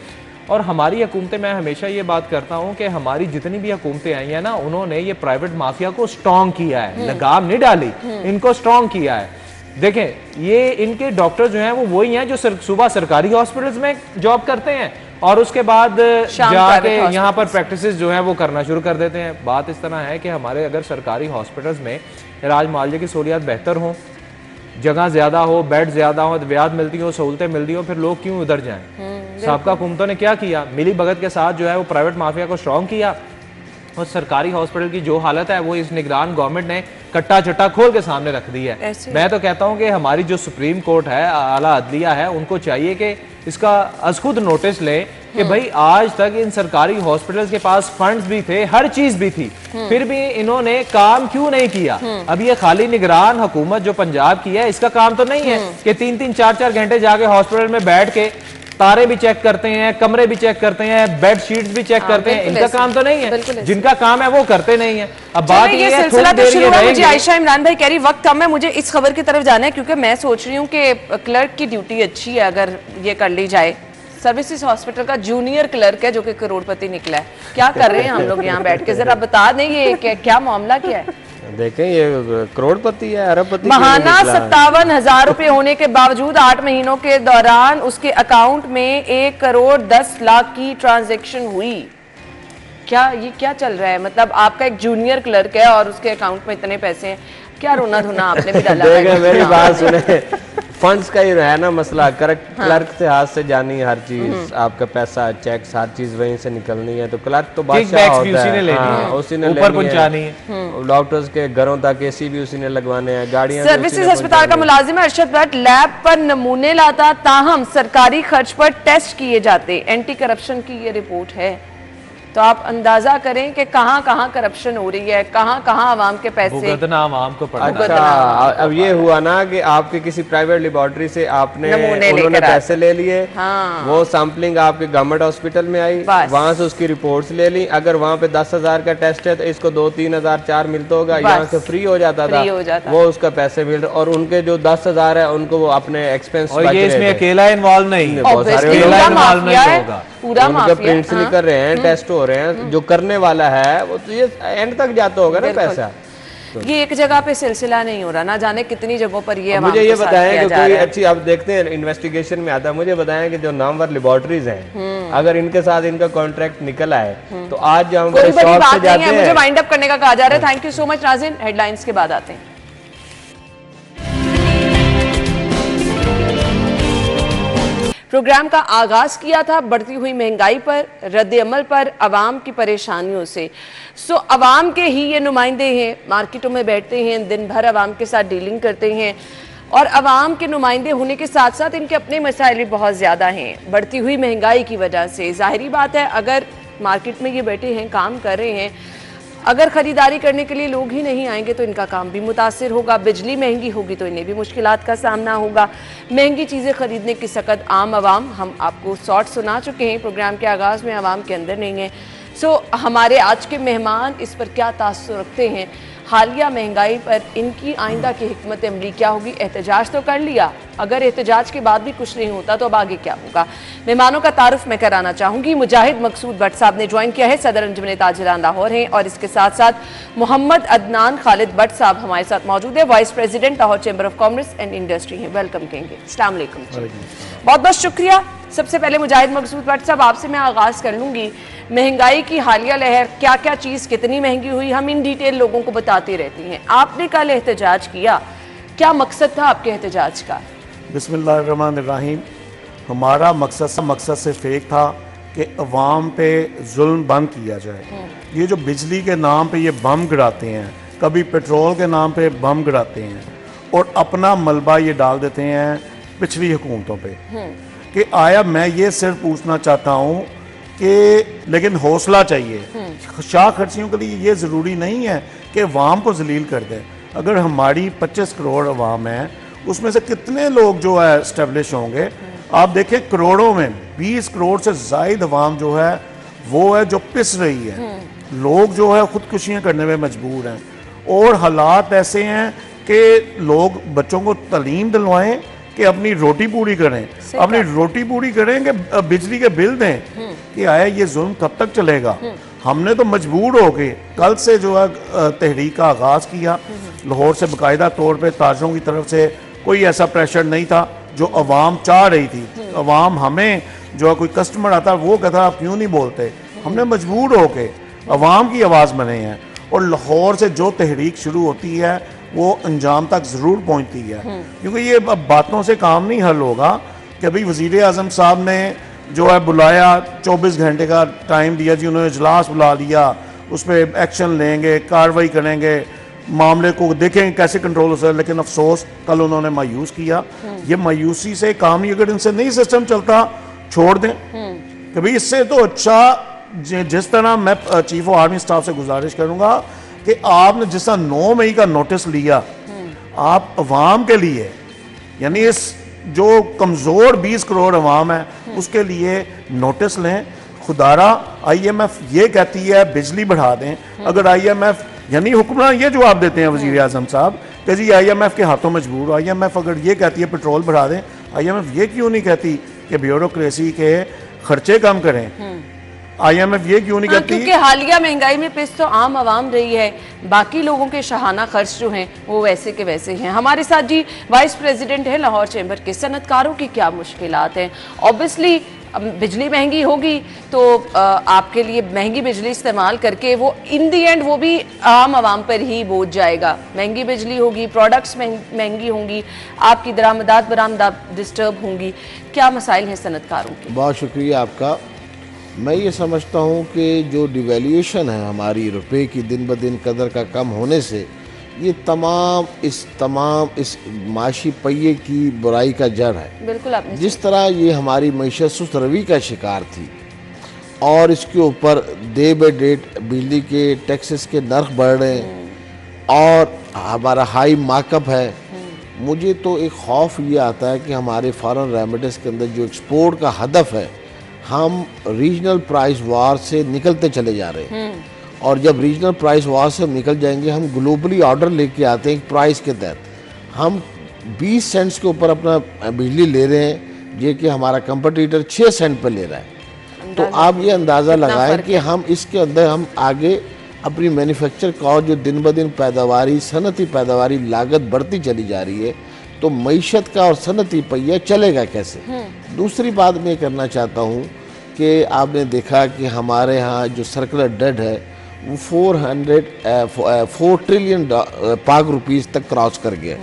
और हमारी हुकूमतें, मैं हमेशा ये बात करता हूँ कि हमारी जितनी भी हुकूमतें आई हैं ना, उन्होंने ये प्राइवेट माफिया को स्ट्रॉन्ग किया है, लगाम नहीं डाली, इनको स्ट्रॉन्ग किया है। देखें, ये इनके डॉक्टर जो हैं वो वही हैं जो सुबह सरकारी हॉस्पिटल्स में जॉब करते हैं और उसके बाद जाके यहाँ पर प्रैक्टिसेस जो है वो करना शुरू कर देते हैं। बात इस तरह है कि हमारे अगर सरकारी हॉस्पिटल्स में इलाज मुआवजे की सहूलियात बेहतर हों, जगह ज्यादा हो, बेड ज्यादा हो, अद्वियात मिलती हो, सहूलतें मिलती हो, फिर लोग क्यों उधर जाएं? साबका हुकूमतों ने क्या किया, मिली भगत के साथ जो है वो प्राइवेट माफिया को स्ट्रॉन्ग किया और सरकारी हॉस्पिटल की जो हालत है वो इस निगरान गवर्नमेंट ने कट्टा चट्टा खोल के सामने रख दी है। मैं तो कहता हूं कि हमारी जो सुप्रीम कोर्ट है, आला अदलिया है, उनको चाहिए कि इसका अज खुद नोटिस लें कि भाई आज तक इन सरकारी हॉस्पिटल्स के पास फंड्स भी थे, हर चीज भी थी, फिर भी इन्होंने काम क्यों नहीं किया। अब ये खाली निगरान हुकूमत जो पंजाब की है, इसका काम तो नहीं है कि 3-3, 4-4 घंटे जाके हॉस्पिटल में बैठ के तारे भी चेक करते हैं, कमरे भी चेक करते हैं, बेड शीट्स भी चेक करते हैं। इनका काम तो नहीं है, जिनका काम है वो करते नहीं है। अब बात ये है, सिलसिला तो शुरू हुआ। मुझे आयशा, इमरान भाई कह रही वक्त कम है, मुझे इस खबर की तरफ जाना है क्योंकि मैं सोच रही हूँ कि क्लर्क की ड्यूटी अच्छी है अगर ये कर ली जाए। सर्विसेज हॉस्पिटल का जूनियर क्लर्क है जो कि करोड़पति निकला है। क्या कर रहे हैं हम लोग यहाँ बैठ के, जरा बता दें ये क्या मामला क्या है? देखें, ये करोड़पति है, अरबपति। महाना 57,000 रुपए होने के बावजूद 8 महीनों के दौरान उसके अकाउंट में 1 करोड़ 10 लाख की ट्रांजैक्शन हुई। क्या ये क्या चल रहा है? मतलब आपका एक जूनियर क्लर्क है और उसके अकाउंट में इतने पैसे हैं, क्या रोना धोना आपने भी डाला है? मेरी बात सुने, फंड्स का ही है ना मसला। क्लर्क से हाथ से जानी हर चीज, आपका पैसा, चेक्स, हर चीज वहीं से निकलनी है। तो क्लर्क तो बादशाह होता है, उसी ने ऊपर पहुंचानी है। डॉक्टर्स के घरों तक एसी भी उसी ने लगवाने हैं, गाड़ियां। सर्विसेज अस्पताल का मुलाजिम अरशद भट्ट लैब पर नमूने लाता, ताहम सरकारी खर्च पर टेस्ट किए जाते। एंटी करप्शन की ये रिपोर्ट है। तो आप अंदाजा करें कि कहाँ कहाँ करप्शन हो रही है, कहाँ कहाँ आवाम के पैसे भुगतना आवाम को पड़ता है। अच्छा, अब ये हुआ ना कि आपके किसी प्राइवेट लेबोरेटरी से आपने नमूने उन्होंने लेकर पैसे ले लिए, हाँ। वो सैंपलिंग आपके गवर्नमेंट हॉस्पिटल में आई, बस। वहां से उसकी रिपोर्ट्स ले ली। अगर वहां पे 10,000 का टेस्ट है तो इसको 2-3,000 4 मिलता होगा, यहाँ से फ्री हो जाता था, वो उसका पैसे मिल रहा। और उनके जो 10,000 है उनको वो अपने एक्सपेंस, और ये इसमें अकेला इन्वॉल्व नहीं है, बहुत सारे अकेला इन्वॉल्व नहीं होगा। पूरा उनके प्रिंट्स निकल रहे हैं, टेस्ट हो रहे हैं, जो करने वाला है वो तो ये एंड तक जाता होगा ना पैसा। ये एक जगह पे सिलसिला नहीं हो रहा, ना जाने कितनी जगहों पर ये मुझे ये बताएं कि कोई अच्छी, आप देखते हैं इन्वेस्टिगेशन में आता है, मुझे बताएं कि जो नामवर लेबोरेटरीज हैं, अगर इनके साथ इनका कॉन्ट्रैक्ट निकल आए तो आज जो हम कोई बड़ी शॉप बात से नहीं जाते है। हैं। मुझे वाइंड अप करने का कहा जा रहा है। थैंक यू सो मच नाज़रीन, हेडलाइंस के बाद आते हैं। प्रोग्राम का आगाज किया था बढ़ती हुई महंगाई पर, रद्द-ए-अमल पर, अवाम की परेशानियों से। अवाम के ही ये नुमाइंदे हैं, मार्केटों में बैठते हैं, दिन भर अवाम के साथ डीलिंग करते हैं, और अवाम के नुमाइंदे होने के साथ साथ इनके अपने मसाइल भी बहुत ज़्यादा हैं बढ़ती हुई महंगाई की वजह से। ज़ाहिरी बात है, अगर मार्केट में ये बैठे हैं, काम कर रहे हैं, अगर ख़रीदारी करने के लिए लोग ही नहीं आएंगे तो इनका काम भी मुतासिर होगा। बिजली महंगी होगी तो इन्हें भी मुश्किलात का सामना होगा। महंगी चीज़ें खरीदने की सकत आम आवाम, हम आपको शॉर्ट सुना चुके हैं प्रोग्राम के आगाज़ में, आवाम के अंदर नहीं है। हमारे आज के मेहमान इस पर क्या तासुर रखते हैं, हालिया महंगाई पर इनकी आइंदा की हिकमत अमली क्या होगी। एहतजाज तो कर लिया, अगर एहतजाज के बाद भी कुछ नहीं होता तो अब आगे क्या होगा। मेहमानों का तारुफ मैं कराना चाहूँगी। मुजाहिद मकसूद भट्ट साहब ने ज्वाइन किया है, सदर अंजुमन ताजिरान लाहौर हैं, और इसके साथ साथ मोहम्मद अदनान खालिद भट्ट साहब हमारे साथ मौजूद है, vice president Lahore chamber of commerce and industry हैं। वेलकम कहेंगे। अस्सलाम वालेकुम, बहुत बहुत शुक्रिया। सबसे पहले मुजाहिद मकसूद भट्ट साहब, आपसे मैं आगाज़ कर लूँगी। महंगाई की हालिया लहर, क्या क्या चीज़ कितनी महंगी हुई, हम इन डिटेल लोगों को बताती रहती हैं। आपने कल एहतजाज किया, क्या मकसद था आपके एहतजाज का? बिस्मिल्लाहिर्रहमानिर्रहीम। हमारा मकसद सिर्फ एक था कि अवाम पे जुल्म बंद किया जाए। ये जो बिजली के नाम पे ये बम गिराते हैं, कभी पेट्रोल के नाम पे बम गिराते हैं, और अपना मलबा ये डाल देते हैं पिछली हुकूमतों पे। कि आया मैं ये सिर्फ पूछना चाहता हूँ कि लेकिन हौसला चाहिए। शाह खर्चियों के लिए ये ज़रूरी नहीं है कि अवाम को जलील कर दें। अगर हमारी 25 करोड़ अवाम है, उसमें से कितने लोग जो है इस्टेब्लिश होंगे। आप देखें करोड़ों में 20 करोड़ से ज़ायद अवाम जो है वो है जो पिस रही है। लोग जो है ख़ुदकुशियाँ करने में मजबूर हैं, और हालात ऐसे हैं कि लोग बच्चों को तालीम दिलवाएं कि अपनी रोटी पूरी करें, अपनी रोटी पूरी करें कि बिजली के बिल दें। कि आया ये जुल्म कब तक चलेगा। हमने तो मजबूर हो के कल से जो है तहरीक का आगाज़ किया। लाहौर से बाकायदा तौर पे ताजरों की तरफ से कोई ऐसा प्रेशर नहीं था जो अवाम चाह रही थी। अवाम हमें जो है कोई कस्टमर आता वो कहता आप क्यों नहीं बोलते। हमने मजबूर हो के अवाम की आवाज़ बने हैं, और लाहौर से जो तहरीक शुरू होती है वो अंजाम तक ज़रूर पहुंचती है। क्योंकि ये अब बातों से काम नहीं हल होगा कि अभी वज़ीर आज़म साहब ने जो है बुलाया, 24 घंटे का टाइम दिया जी, उन्होंने इजलास बुला लिया, उस पर एक्शन लेंगे, कार्रवाई करेंगे, मामले को देखेंगे कैसे कंट्रोल हो सकता है। लेकिन अफसोस कल उन्होंने मायूस किया। ये मायूसी से काम नहीं, अगर इनसे नहीं सिस्टम चलता छोड़ दें। कभी इससे तो अच्छा जिस तरह मैं चीफ ऑफ आर्मी स्टाफ से गुजारिश करूंगा कि आपने जिस तरह 9 मई का नोटिस लिया, आप अवाम के लिए, यानी इस जो कमज़ोर 20 करोड़ अवाम है उसके लिए नोटिस लें। खुदारा IMF ये कहती है बिजली बढ़ा दें। अगर IMF यानी हुक्मरान ये जवाब देते हैं वज़ीर आज़म साहब कि जी IMF के हाथों मजबूर। IMF अगर ये कहती है पेट्रोल बढ़ा दें, IMF ये क्यों नहीं कहती कि ब्यूरोक्रेसी के खर्चे कम करें। IMF ये क्यों नहीं कहती? क्योंकि हालिया महंगाई में पिस तो आम आवाम रही है, बाकी लोगों के शहाना खर्च जो हैं वो वैसे के वैसे हैं। हमारे साथ जी वाइस प्रेसिडेंट है लाहौर चैम्बर के, सनतकारों की क्या मुश्किलात हैं। ऑब्वियसली बिजली महंगी होगी तो आपके लिए महंगी बिजली इस्तेमाल करके वो इन दी एंड वो भी आम आवाम पर ही बोझ जाएगा। महंगी बिजली होगी, प्रोडक्ट्स महंगी होंगी, आपकी दरामदात बरामदात डिस्टर्ब होंगी। क्या मसाइल हैं सनतकारों के? बहुत शुक्रिया आपका। मैं ये समझता हूँ कि जो डिवेल्यूशन है हमारी रुपए की दिन ब दिन कदर का कम होने से, ये तमाम इस माशी पहिए की बुराई का जड़ है। बिल्कुल आपने जिस तरह ये हमारी मईशत सुस्त रवि का शिकार थी, और इसके ऊपर डे बाई डेट बिजली के टैक्सेस के नर्ख बढ़ रहे हैं और हमारा हाई मार्कअप है। मुझे तो एक खौफ ये आता है कि हमारे फॉरेन रेमिटेंस के अंदर जो एक्सपोर्ट का हदफ है, हम रीजनल प्राइस वार से निकलते चले जा रहे हैं। और जब रीजनल प्राइस वार से हम निकल जाएंगे, हम ग्लोबली ऑर्डर लेके आते हैं एक प्राइस के तहत। हम 20 सेंट्स के ऊपर अपना बिजली ले रहे हैं, ये कि हमारा कंपटीटर 6 सेंट पर ले रहा है। तो आप ये अंदाज़ा लगाएं कि हम इसके अंदर हम आगे अपनी मैन्युफैक्चर कॉस्ट जो दिन ब दिन पैदावारी सनती पैदावारी लागत बढ़ती चली जा रही है, तो मईशत का और सनती पहिया चलेगा कैसे। दूसरी बात मैं करना चाहता हूँ कि आपने देखा कि हमारे यहाँ जो सर्कुलर डेट है वो 4 ट्रिलियन पाक रुपीज़ तक क्रॉस कर गया।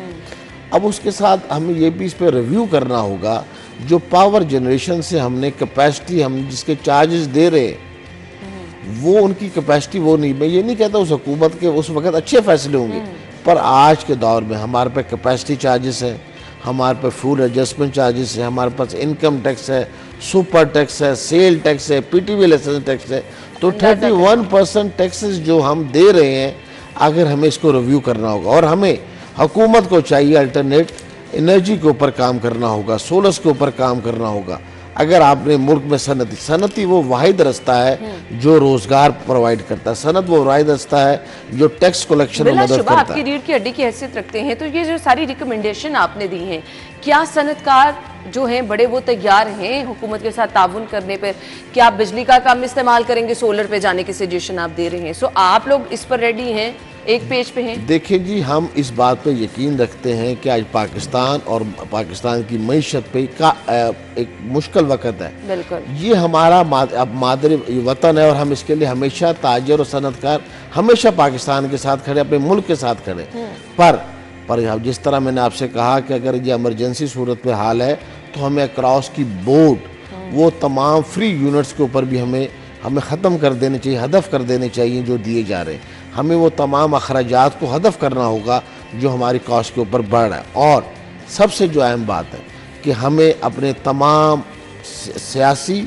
अब उसके साथ हमें ये भी इस पर रिव्यू करना होगा, जो पावर जनरेशन से हमने कैपेसिटी हम जिसके चार्जेस दे रहे हैं वो उनकी कैपेसिटी वो नहीं। मैं ये नहीं कहता उस हुकूमत के उस वक्त अच्छे फैसले होंगे, पर आज के दौर में हमारे पे कैपेसिटी चार्जेस हैं, हमारे पे फूड एडजस्टमेंट चार्जेस है, हमारे पास इनकम टैक्स है, सुपर टैक्स है, सेल टैक्स है, पीटीवी लाइसेंस टैक्स है। तो 31% टैक्सेस जो हम दे रहे हैं, अगर हमें इसको रिव्यू करना होगा और हमें हुकूमत को चाहिए अल्टरनेट एनर्जी के ऊपर काम करना होगा, सोलर्स के ऊपर काम करना होगा। अगर आपने मुल्क में सनती वो वाहिद रास्ता है जो रोजगार प्रोवाइड करता है, सनत वो वाहिद रास्ता है जो टैक्स कलेक्शन में मदद करता है। आपकी रीढ़ की हड्डी की हैसियत रखते हैं, तो ये जो सारी रिकमेंडेशन आपने दी हैं, क्या सनतकार जो हैं बड़े वो तैयार हैं हुकूमत के साथ ताउन करने पर? क्या आप बिजली का काम इस्तेमाल करेंगे, सोलर पे जाने की सजेशन आप दे रहे हैं, सो आप लोग इस पर रेडी हैं, एक पेज पे हैं? देखिए जी, हम इस बात पे यकीन रखते हैं कि आज पाकिस्तान और पाकिस्तान की मईशत पे एक मुश्किल वक्त है। बिल्कुल, ये हमारा अब मादरी वतन है और हम इसके लिए हमेशा ताजर और सनतकार हमेशा पाकिस्तान के साथ खड़े, अपने मुल्क के साथ खड़े। पर जिस तरह मैंने आपसे कहा कि अगर ये इमरजेंसी सूरत पे हाल है तो हमें अक्रॉस की बोर्ड वो तमाम फ्री यूनिट्स के ऊपर भी हमें ख़त्म कर देने चाहिए, हदफ कर देने चाहिए जो दिए जा रहे हैं। हमें वो तमाम अखराजात को हदफ करना होगा जो हमारी कॉस्ट के ऊपर बढ़ रहा है। और सबसे जो अहम बात है कि हमें अपने तमाम सियासी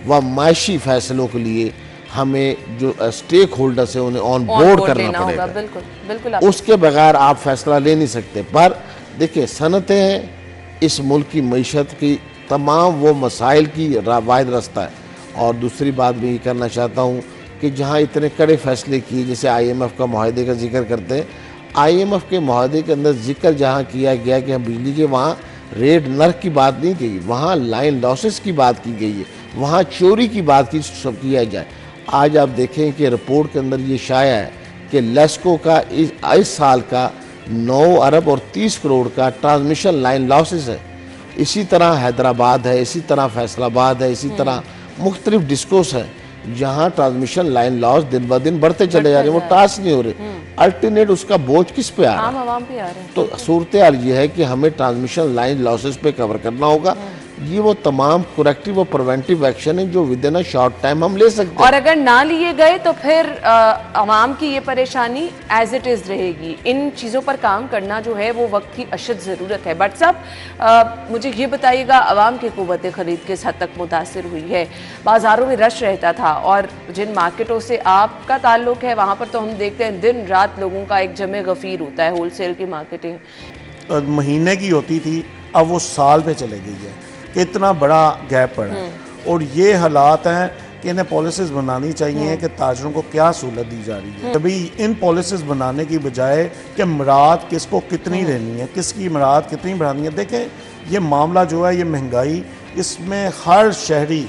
व माशी फैसलों के लिए हमें जो स्टेक होल्डर्स हैं उन्हें ऑन बोर्ड करना पड़ेगा। बिल्कुल, बिल्कुल, उसके बगैर आप फैसला ले नहीं सकते। पर देखिए, सनतें हैं इस मुल्क की मईशत की तमाम वो मसाइल की वाहिद रास्ता है। और दूसरी बात मैं ये करना चाहता हूँ कि जहाँ इतने कड़े फैसले किए, जैसे IMF का मुआहदे का जिक्र करते हैं, IMF के मुआहदे के अंदर जिक्र जहाँ किया गया कि हम बिजली के वहाँ रेट नर्क की बात नहीं की, वहाँ लाइन लॉसेस की बात की गई है, वहाँ चोरी की बात की सब किया जाए। आज आप देखें कि रिपोर्ट के अंदर ये शाया है कि लेस्को का इस साल का 9 अरब और 30 करोड़ का ट्रांसमिशन लाइन लॉसेस है। इसी तरह हैदराबाद है, इसी तरह फैसलाबाद है, इसी तरह मुख्तलिफ डिस्कोस हैं जहाँ ट्रांसमिशन लाइन लॉस दिन ब दिन बढ़ते चले जा रहे हैं, वो टास्क नहीं हो रहे। अल्टरनेट उसका बोझ किस पे आ रहा है? आम आवाम पे आ रहे हैं। तो सूरत हाल ये है कि हमें ट्रांसमिशन लाइन लॉसेस पे कवर करना होगा। ये वो तमाम करेक्टिव और प्रिवेंटिव एक्शन है जो with in a short time हम ले सकते हैं। और अगर ना लिए गए तो फिर आवाम की ये परेशानी एज इट इज़ रहेगी। इन चीज़ों पर काम करना जो है वो वक्त की अशद ज़रूरत है। बट साहब, मुझे ये बताइएगा, आवाम की क़ुव्वत ख़रीद किस हद तक मुतासिर हुई है? बाज़ारों में रश रहता था और जिन मार्केटों से आपका ताल्लुक़ है वहाँ पर तो हम देखते हैं दिन रात लोगों का एक जमे गफ़ीर होता है। होलसेल की मार्केटिंग महीने की होती थी, अब वो साल पे चले गई है। कितना बड़ा गैप पड़ा है। और ये हालात हैं कि इन्हें पॉलिसीज़ बनानी चाहिए कि ताजरों को क्या सहूलत दी जा रही है। तभी इन पॉलिसीज़ बनाने की बजाय कि मराद किसको कितनी देनी है, किसकी मराद कितनी बढ़ानी है। देखें, ये मामला जो है, ये महंगाई, इसमें हर शहरी,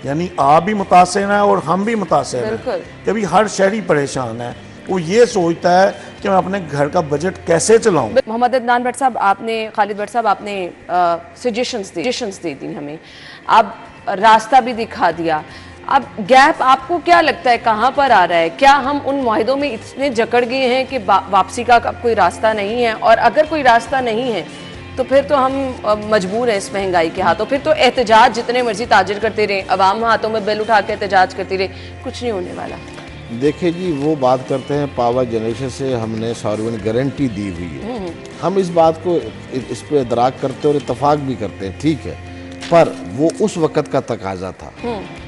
यानी आप भी मुतासिर हैं और हम भी मुतासिर हैं। कभी हर शहरी परेशान है, वो ये सोचता है कि मैं अपने घर का बजट कैसे चलाऊं। मोहम्मद अदनान भट्ट साहब, आपने, खालिद भट्ट साहब, आपने सजेशंस दे दी हमें, अब रास्ता भी दिखा दिया। अब गैप आपको क्या लगता है कहाँ पर आ रहा है? क्या हम उन मुआहदों में इतने जकड़ गए हैं कि वापसी का अब कोई रास्ता नहीं है? और अगर कोई रास्ता नहीं है तो फिर तो हम मजबूर हैं इस महंगाई के हाथों। फिर तो एहतजाज जितने मर्जी ताजिर करते रहे, अवाम हाथों में बिल उठा के एहतजाज करती रहे, कुछ नहीं होने वाला। देखिए जी, वो बात करते हैं पावर जनरेशन से हमने सॉवरेन गारंटी दी हुई है। हम इस बात को इस पे इदराक करते और इतफाक भी करते हैं, ठीक है, पर वो उस वक़्त का तकाजा था।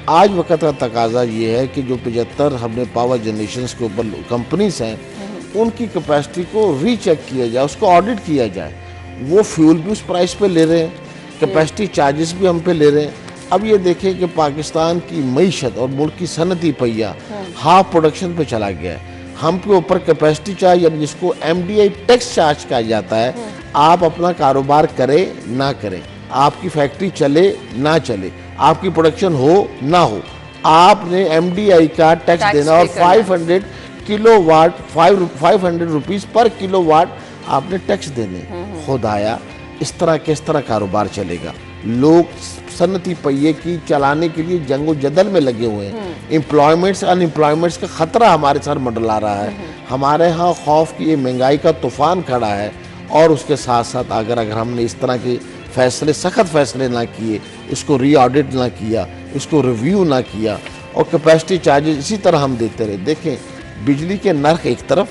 आज वक्त का तकाजा ये है कि जो 75 हमने पावर जनरेशन के ऊपर कंपनीज हैं, उनकी कैपेसिटी को रीचेक किया जाए, उसको ऑडिट किया जाए। वो फ्यूल भी उस प्राइस पे ले रहे हैं, कैपेसिटी चार्जेस भी हम पे ले रहे हैं। अब ये देखें कि पाकिस्तान की मईशत और मुल्क की सनती पहिया हाफ प्रोडक्शन पे चला गया है। हम पे ऊपर कैपेसिटी चार्ज, यानी जिसको MDI टैक्स चार्ज कहा जाता है, आप अपना कारोबार करें ना करें, आपकी फैक्ट्री चले ना चले, आपकी प्रोडक्शन हो ना हो, आपने MDI का टैक्स देना और 500 किलोवाट 500 रुपीज़ पर किलोवाट आपने टैक्स देने। खुदाया, इस तरह किस तरह कारोबार चलेगा? लोग सनती पहिए की चलाने के लिए जंगो जदल में लगे हुए हैं। एम्प्लॉयमेंट्स अनएम्प्लॉयमेंट्स का खतरा हमारे सर मंडला रहा है। हमारे यहाँ खौफ की ये महंगाई का तूफान खड़ा है, और उसके साथ साथ अगर हमने इस तरह के फैसले, सख्त फैसले ना किए, इसको री ऑडिट ना किया, इसको रिव्यू ना किया, और कैपेसिटी चार्जेस इसी तरह हम देते रहे। देखें, बिजली के नर्ख एक तरफ,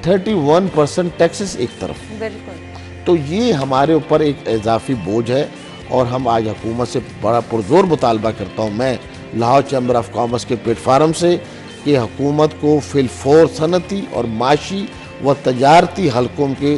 31% टैक्सेस एक तरफ, बिल्कुल। तो ये हमारे ऊपर एक इजाफी बोझ है। और हम आज हुकूमत से बड़ा पुरजोर मुतालबा करता हूँ मैं लाहौर चैम्बर ऑफ कॉमर्स के प्लेटफार्म से, कि हुकूमत को फिलफोर सनती और माशी व तजारती हलकों के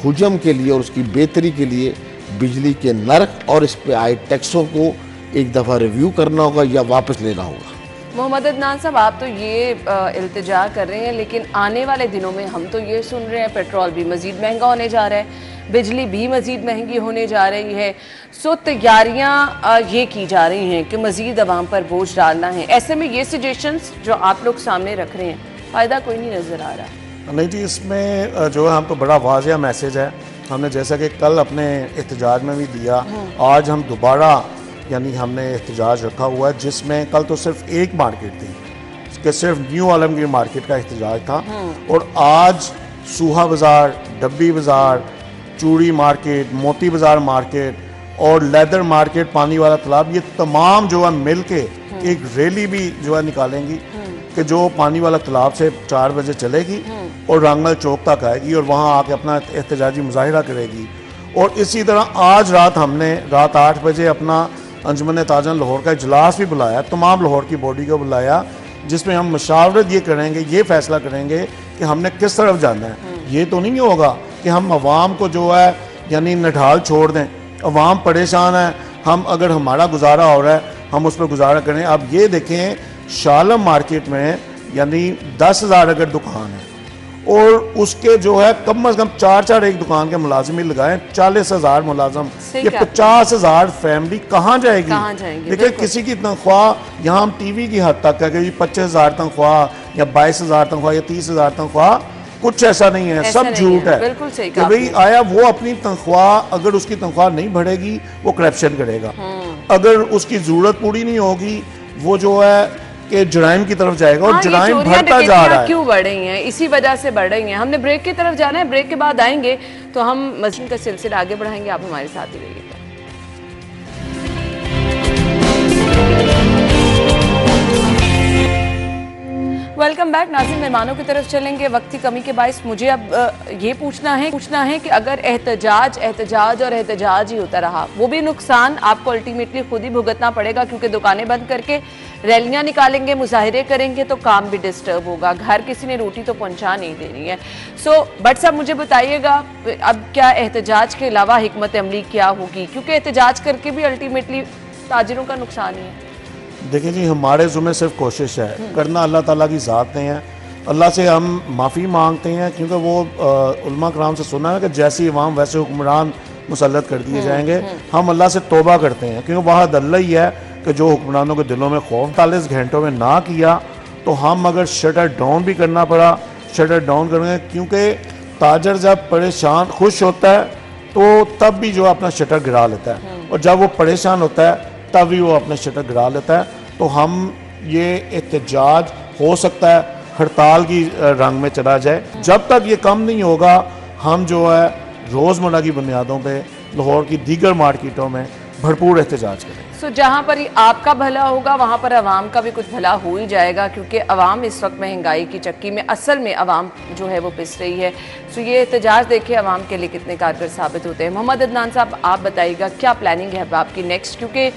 हुजम के लिए और उसकी बेहतरी के लिए बिजली के नर्ख और इस पे आए टैक्सों को एक दफ़ा रिव्यू करना होगा या वापस लेना होगा। मोहम्मद अदनान साहब, आप तो ये इल्तिजा कर रहे हैं, लेकिन आने वाले दिनों में हम तो ये सुन रहे हैं पेट्रोल भी मज़ीद महंगा होने जा रहा है, बिजली भी मज़ीद महंगी होने जा रही है। सो तैयारियां ये की जा रही हैं कि मज़ीद आवाम पर बोझ डालना है। ऐसे में ये सजेशंस जो आप लोग सामने रख रहे हैं, फ़ायदा कोई नहीं नज़र आ रहा। नहीं जी, इसमें जो है हम तो बड़ा वाज़िया मैसेज है। हमने जैसा कि कल अपने एहतजाज में भी दिया, आज हम दोबारा यानी हमने एहतजाज रखा हुआ है, जिसमें कल तो सिर्फ एक मार्केट थी कि सिर्फ न्यू आलमगीर मार्केट का एहतजाज था, और आज सूहा बाज़ार, डब्बी बाज़ार, चूड़ी मार्केट, मोती बाज़ार मार्केट और लेदर मार्केट, पानी वाला तालाब, ये तमाम जो है मिल के एक रैली भी जो है निकालेंगी कि जो पानी वाला तालाब से 4 बजे चलेगी और रंगमल चौक तक आएगी और वहाँ आके अपना एहतजाजी मुजाहिरा करेगी। और इसी तरह आज रात हमने रात 8 बजे अपना अंजुमन ताजन लाहौर का इजलास भी बुलाया, तमाम लाहौर की बॉडी को बुलाया, जिसमें हम मशावरत ये करेंगे, ये फैसला करेंगे कि हमने किस तरफ जाना है। ये तो नहीं होगा कि हम अवाम को जो है यानी नढाल छोड़ दें। अवाम परेशान है, हम अगर हमारा गुजारा हो रहा है हम उस पर गुजारा करें। अब ये देखें, शालम मार्केट में यानी 10,000 अगर दुकान है और उसके जो है कम से कम 4 एक दुकान के मुलाजिम ही लगाएं, 40,000 मुलाजिम, ये 50,000 फैमिली कहाँ जाएगी? देखिए, किसी की तनख्वाह यहाँ हम टीवी की हद तक है कि 25,000 तनख्वाह या 22,000 तनख्वाह या 30,000 तनख्वाह, कुछ ऐसा नहीं है, सब झूठ है। बिल्कुल सही कि भाई आया वो अपनी तनख्वाह, अगर उसकी तनख्वाह नहीं बढ़ेगी वो करप्शन करेगा, अगर उसकी जरूरत पूरी नहीं होगी वो जो है कि जुराइम की तरफ जाएगा, और जुराइम बढ़ता जा रहा है। क्यों बढ़ रही हैं? इसी वजह से बढ़ रही हैं। हमने ब्रेक की तरफ जाना है, ब्रेक के बाद आएंगे तो हम मज़ीद का सिलसिला आगे बढ़ाएंगे। आप हमारे साथ ही रहिएगा। Welcome back. नाज़रीन, मेहमानों की तरफ चलेंगे। वक्त की कमी के बायस मुझे अब ये पूछना है कि अगर एहतजाज और एहतजाज ही होता रहा, वो भी नुकसान आपको अल्टीमेटली खुद ही भुगतना पड़ेगा, क्योंकि दुकानें बंद करके रैलियां निकालेंगे, मुजाहिरे करेंगे तो काम भी डिस्टर्ब होगा, घर किसी ने रोटी तो पहुंचा नहीं देनी है। सो बट साहब, मुझे बताइएगा अब क्या एहतजाज के अलावा हिकमत अमली क्या होगी, क्योंकि एहतजाज करके भी अल्टीमेटली ताजिरों का नुकसान ही है। देखिए जी, हमारे ज़ुम्मे सिर्फ कोशिश है, करना अल्लाह ताला की ज़ात ने है। अल्लाह से हम माफ़ी मांगते हैं, क्योंकि वो उलमा कराम से सुना है कि जैसी इमाम वैसे हुक्मरान मुसल्लत कर दिए जाएंगे। हम अल्लाह से तौबा करते हैं, क्योंकि वहाँ अल्लाह ही है कि जो हुक्मरानों के दिलों में खौफ 45 घंटों में ना किया, तो हम अगर शटर डाउन भी करना पड़ा, शटर डाउन करेंगे, क्योंकि ताजर जब परेशान खुश होता है तो तब भी जो अपना शटर गिरा लेता है, और जब वो परेशान होता है तब भी वो अपना शटर गिरा लेता है। तो हम ये एहतजाज हो सकता है हड़ताल की रंग में चला जाए। जब तक ये कम नहीं होगा, हम जो है रोज़मर्रा की बुनियादों पे लाहौर की दीगर मार्केटों में भरपूर एहतजाज करें। सो जहाँ पर आपका भला होगा वहाँ पर आवाम का भी कुछ भला हो ही जाएगा, क्योंकि आवाम इस वक्त महंगाई की चक्की में असल में आवाम जो है वो पिस रही है। सो ये एहतजाज देखिए आवाम के लिए कितने कारगर साबित होते हैं। मोहम्मद अदनान साहब, आप बताइएगा क्या प्लानिंग है आपकी नेक्स्ट, क्योंकि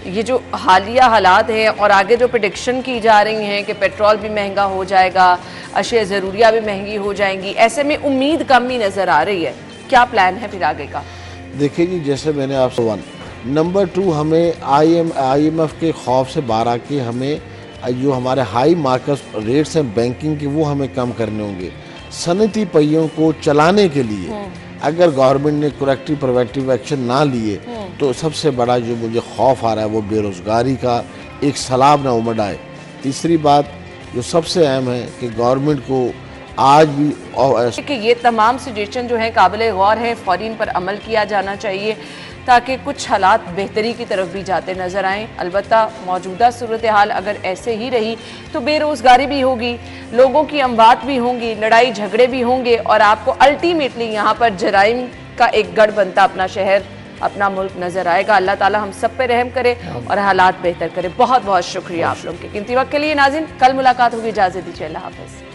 ये जो हालिया हालात हैं और आगे जो प्रेडिक्शन की जा रही हैं कि पेट्रोल भी महंगा हो जाएगा, अशिया ज़रूरिया भी महंगी हो जाएंगी, ऐसे में उम्मीद कम ही नज़र आ रही है, क्या प्लान है फिर आगे का? देखिए जी, जैसे मैंने आपसे नंबर 2, हमें IMF के खौफ से बाहर आके हमें जो हमारे हाई मार्केट रेट्स हैं बैंकिंग के, वो हमें कम करने होंगे। सनती पहियों को चलाने के लिए अगर गवर्नमेंट ने करेक्टिव प्रिवेंटिव एक्शन ना लिए तो सबसे बड़ा जो मुझे खौफ आ रहा है वो बेरोज़गारी का एक सैलाब ना उमड़ आए। तीसरी बात जो सबसे अहम है कि गवर्नमेंट को आज भी कि ये तमाम सजेशन जो है काबिल गौर है, फ़ौरी इन पर अमल किया जाना चाहिए ताकि कुछ हालात बेहतरी की तरफ भी जाते नज़र आएँ। अलबत्ता मौजूदा सूरत हाल अगर ऐसे ही रही तो बेरोज़गारी भी होगी, लोगों की अमवात भी होंगी, लड़ाई झगड़े भी होंगे और आपको अल्टीमेटली यहाँ पर जराइम का एक गढ़ बनता अपना शहर, अपना मुल्क नज़र आएगा। अल्लाह ताला हम सब पे रहम करे और हालात बेहतर करे। बहुत बहुत शुक्रिया आप लोगों के कीमती वक्त के लिए। नाज़रीन, कल मुलाकात होगी, इजाज़त दीजिए, अल्लाह हाफ़िज़।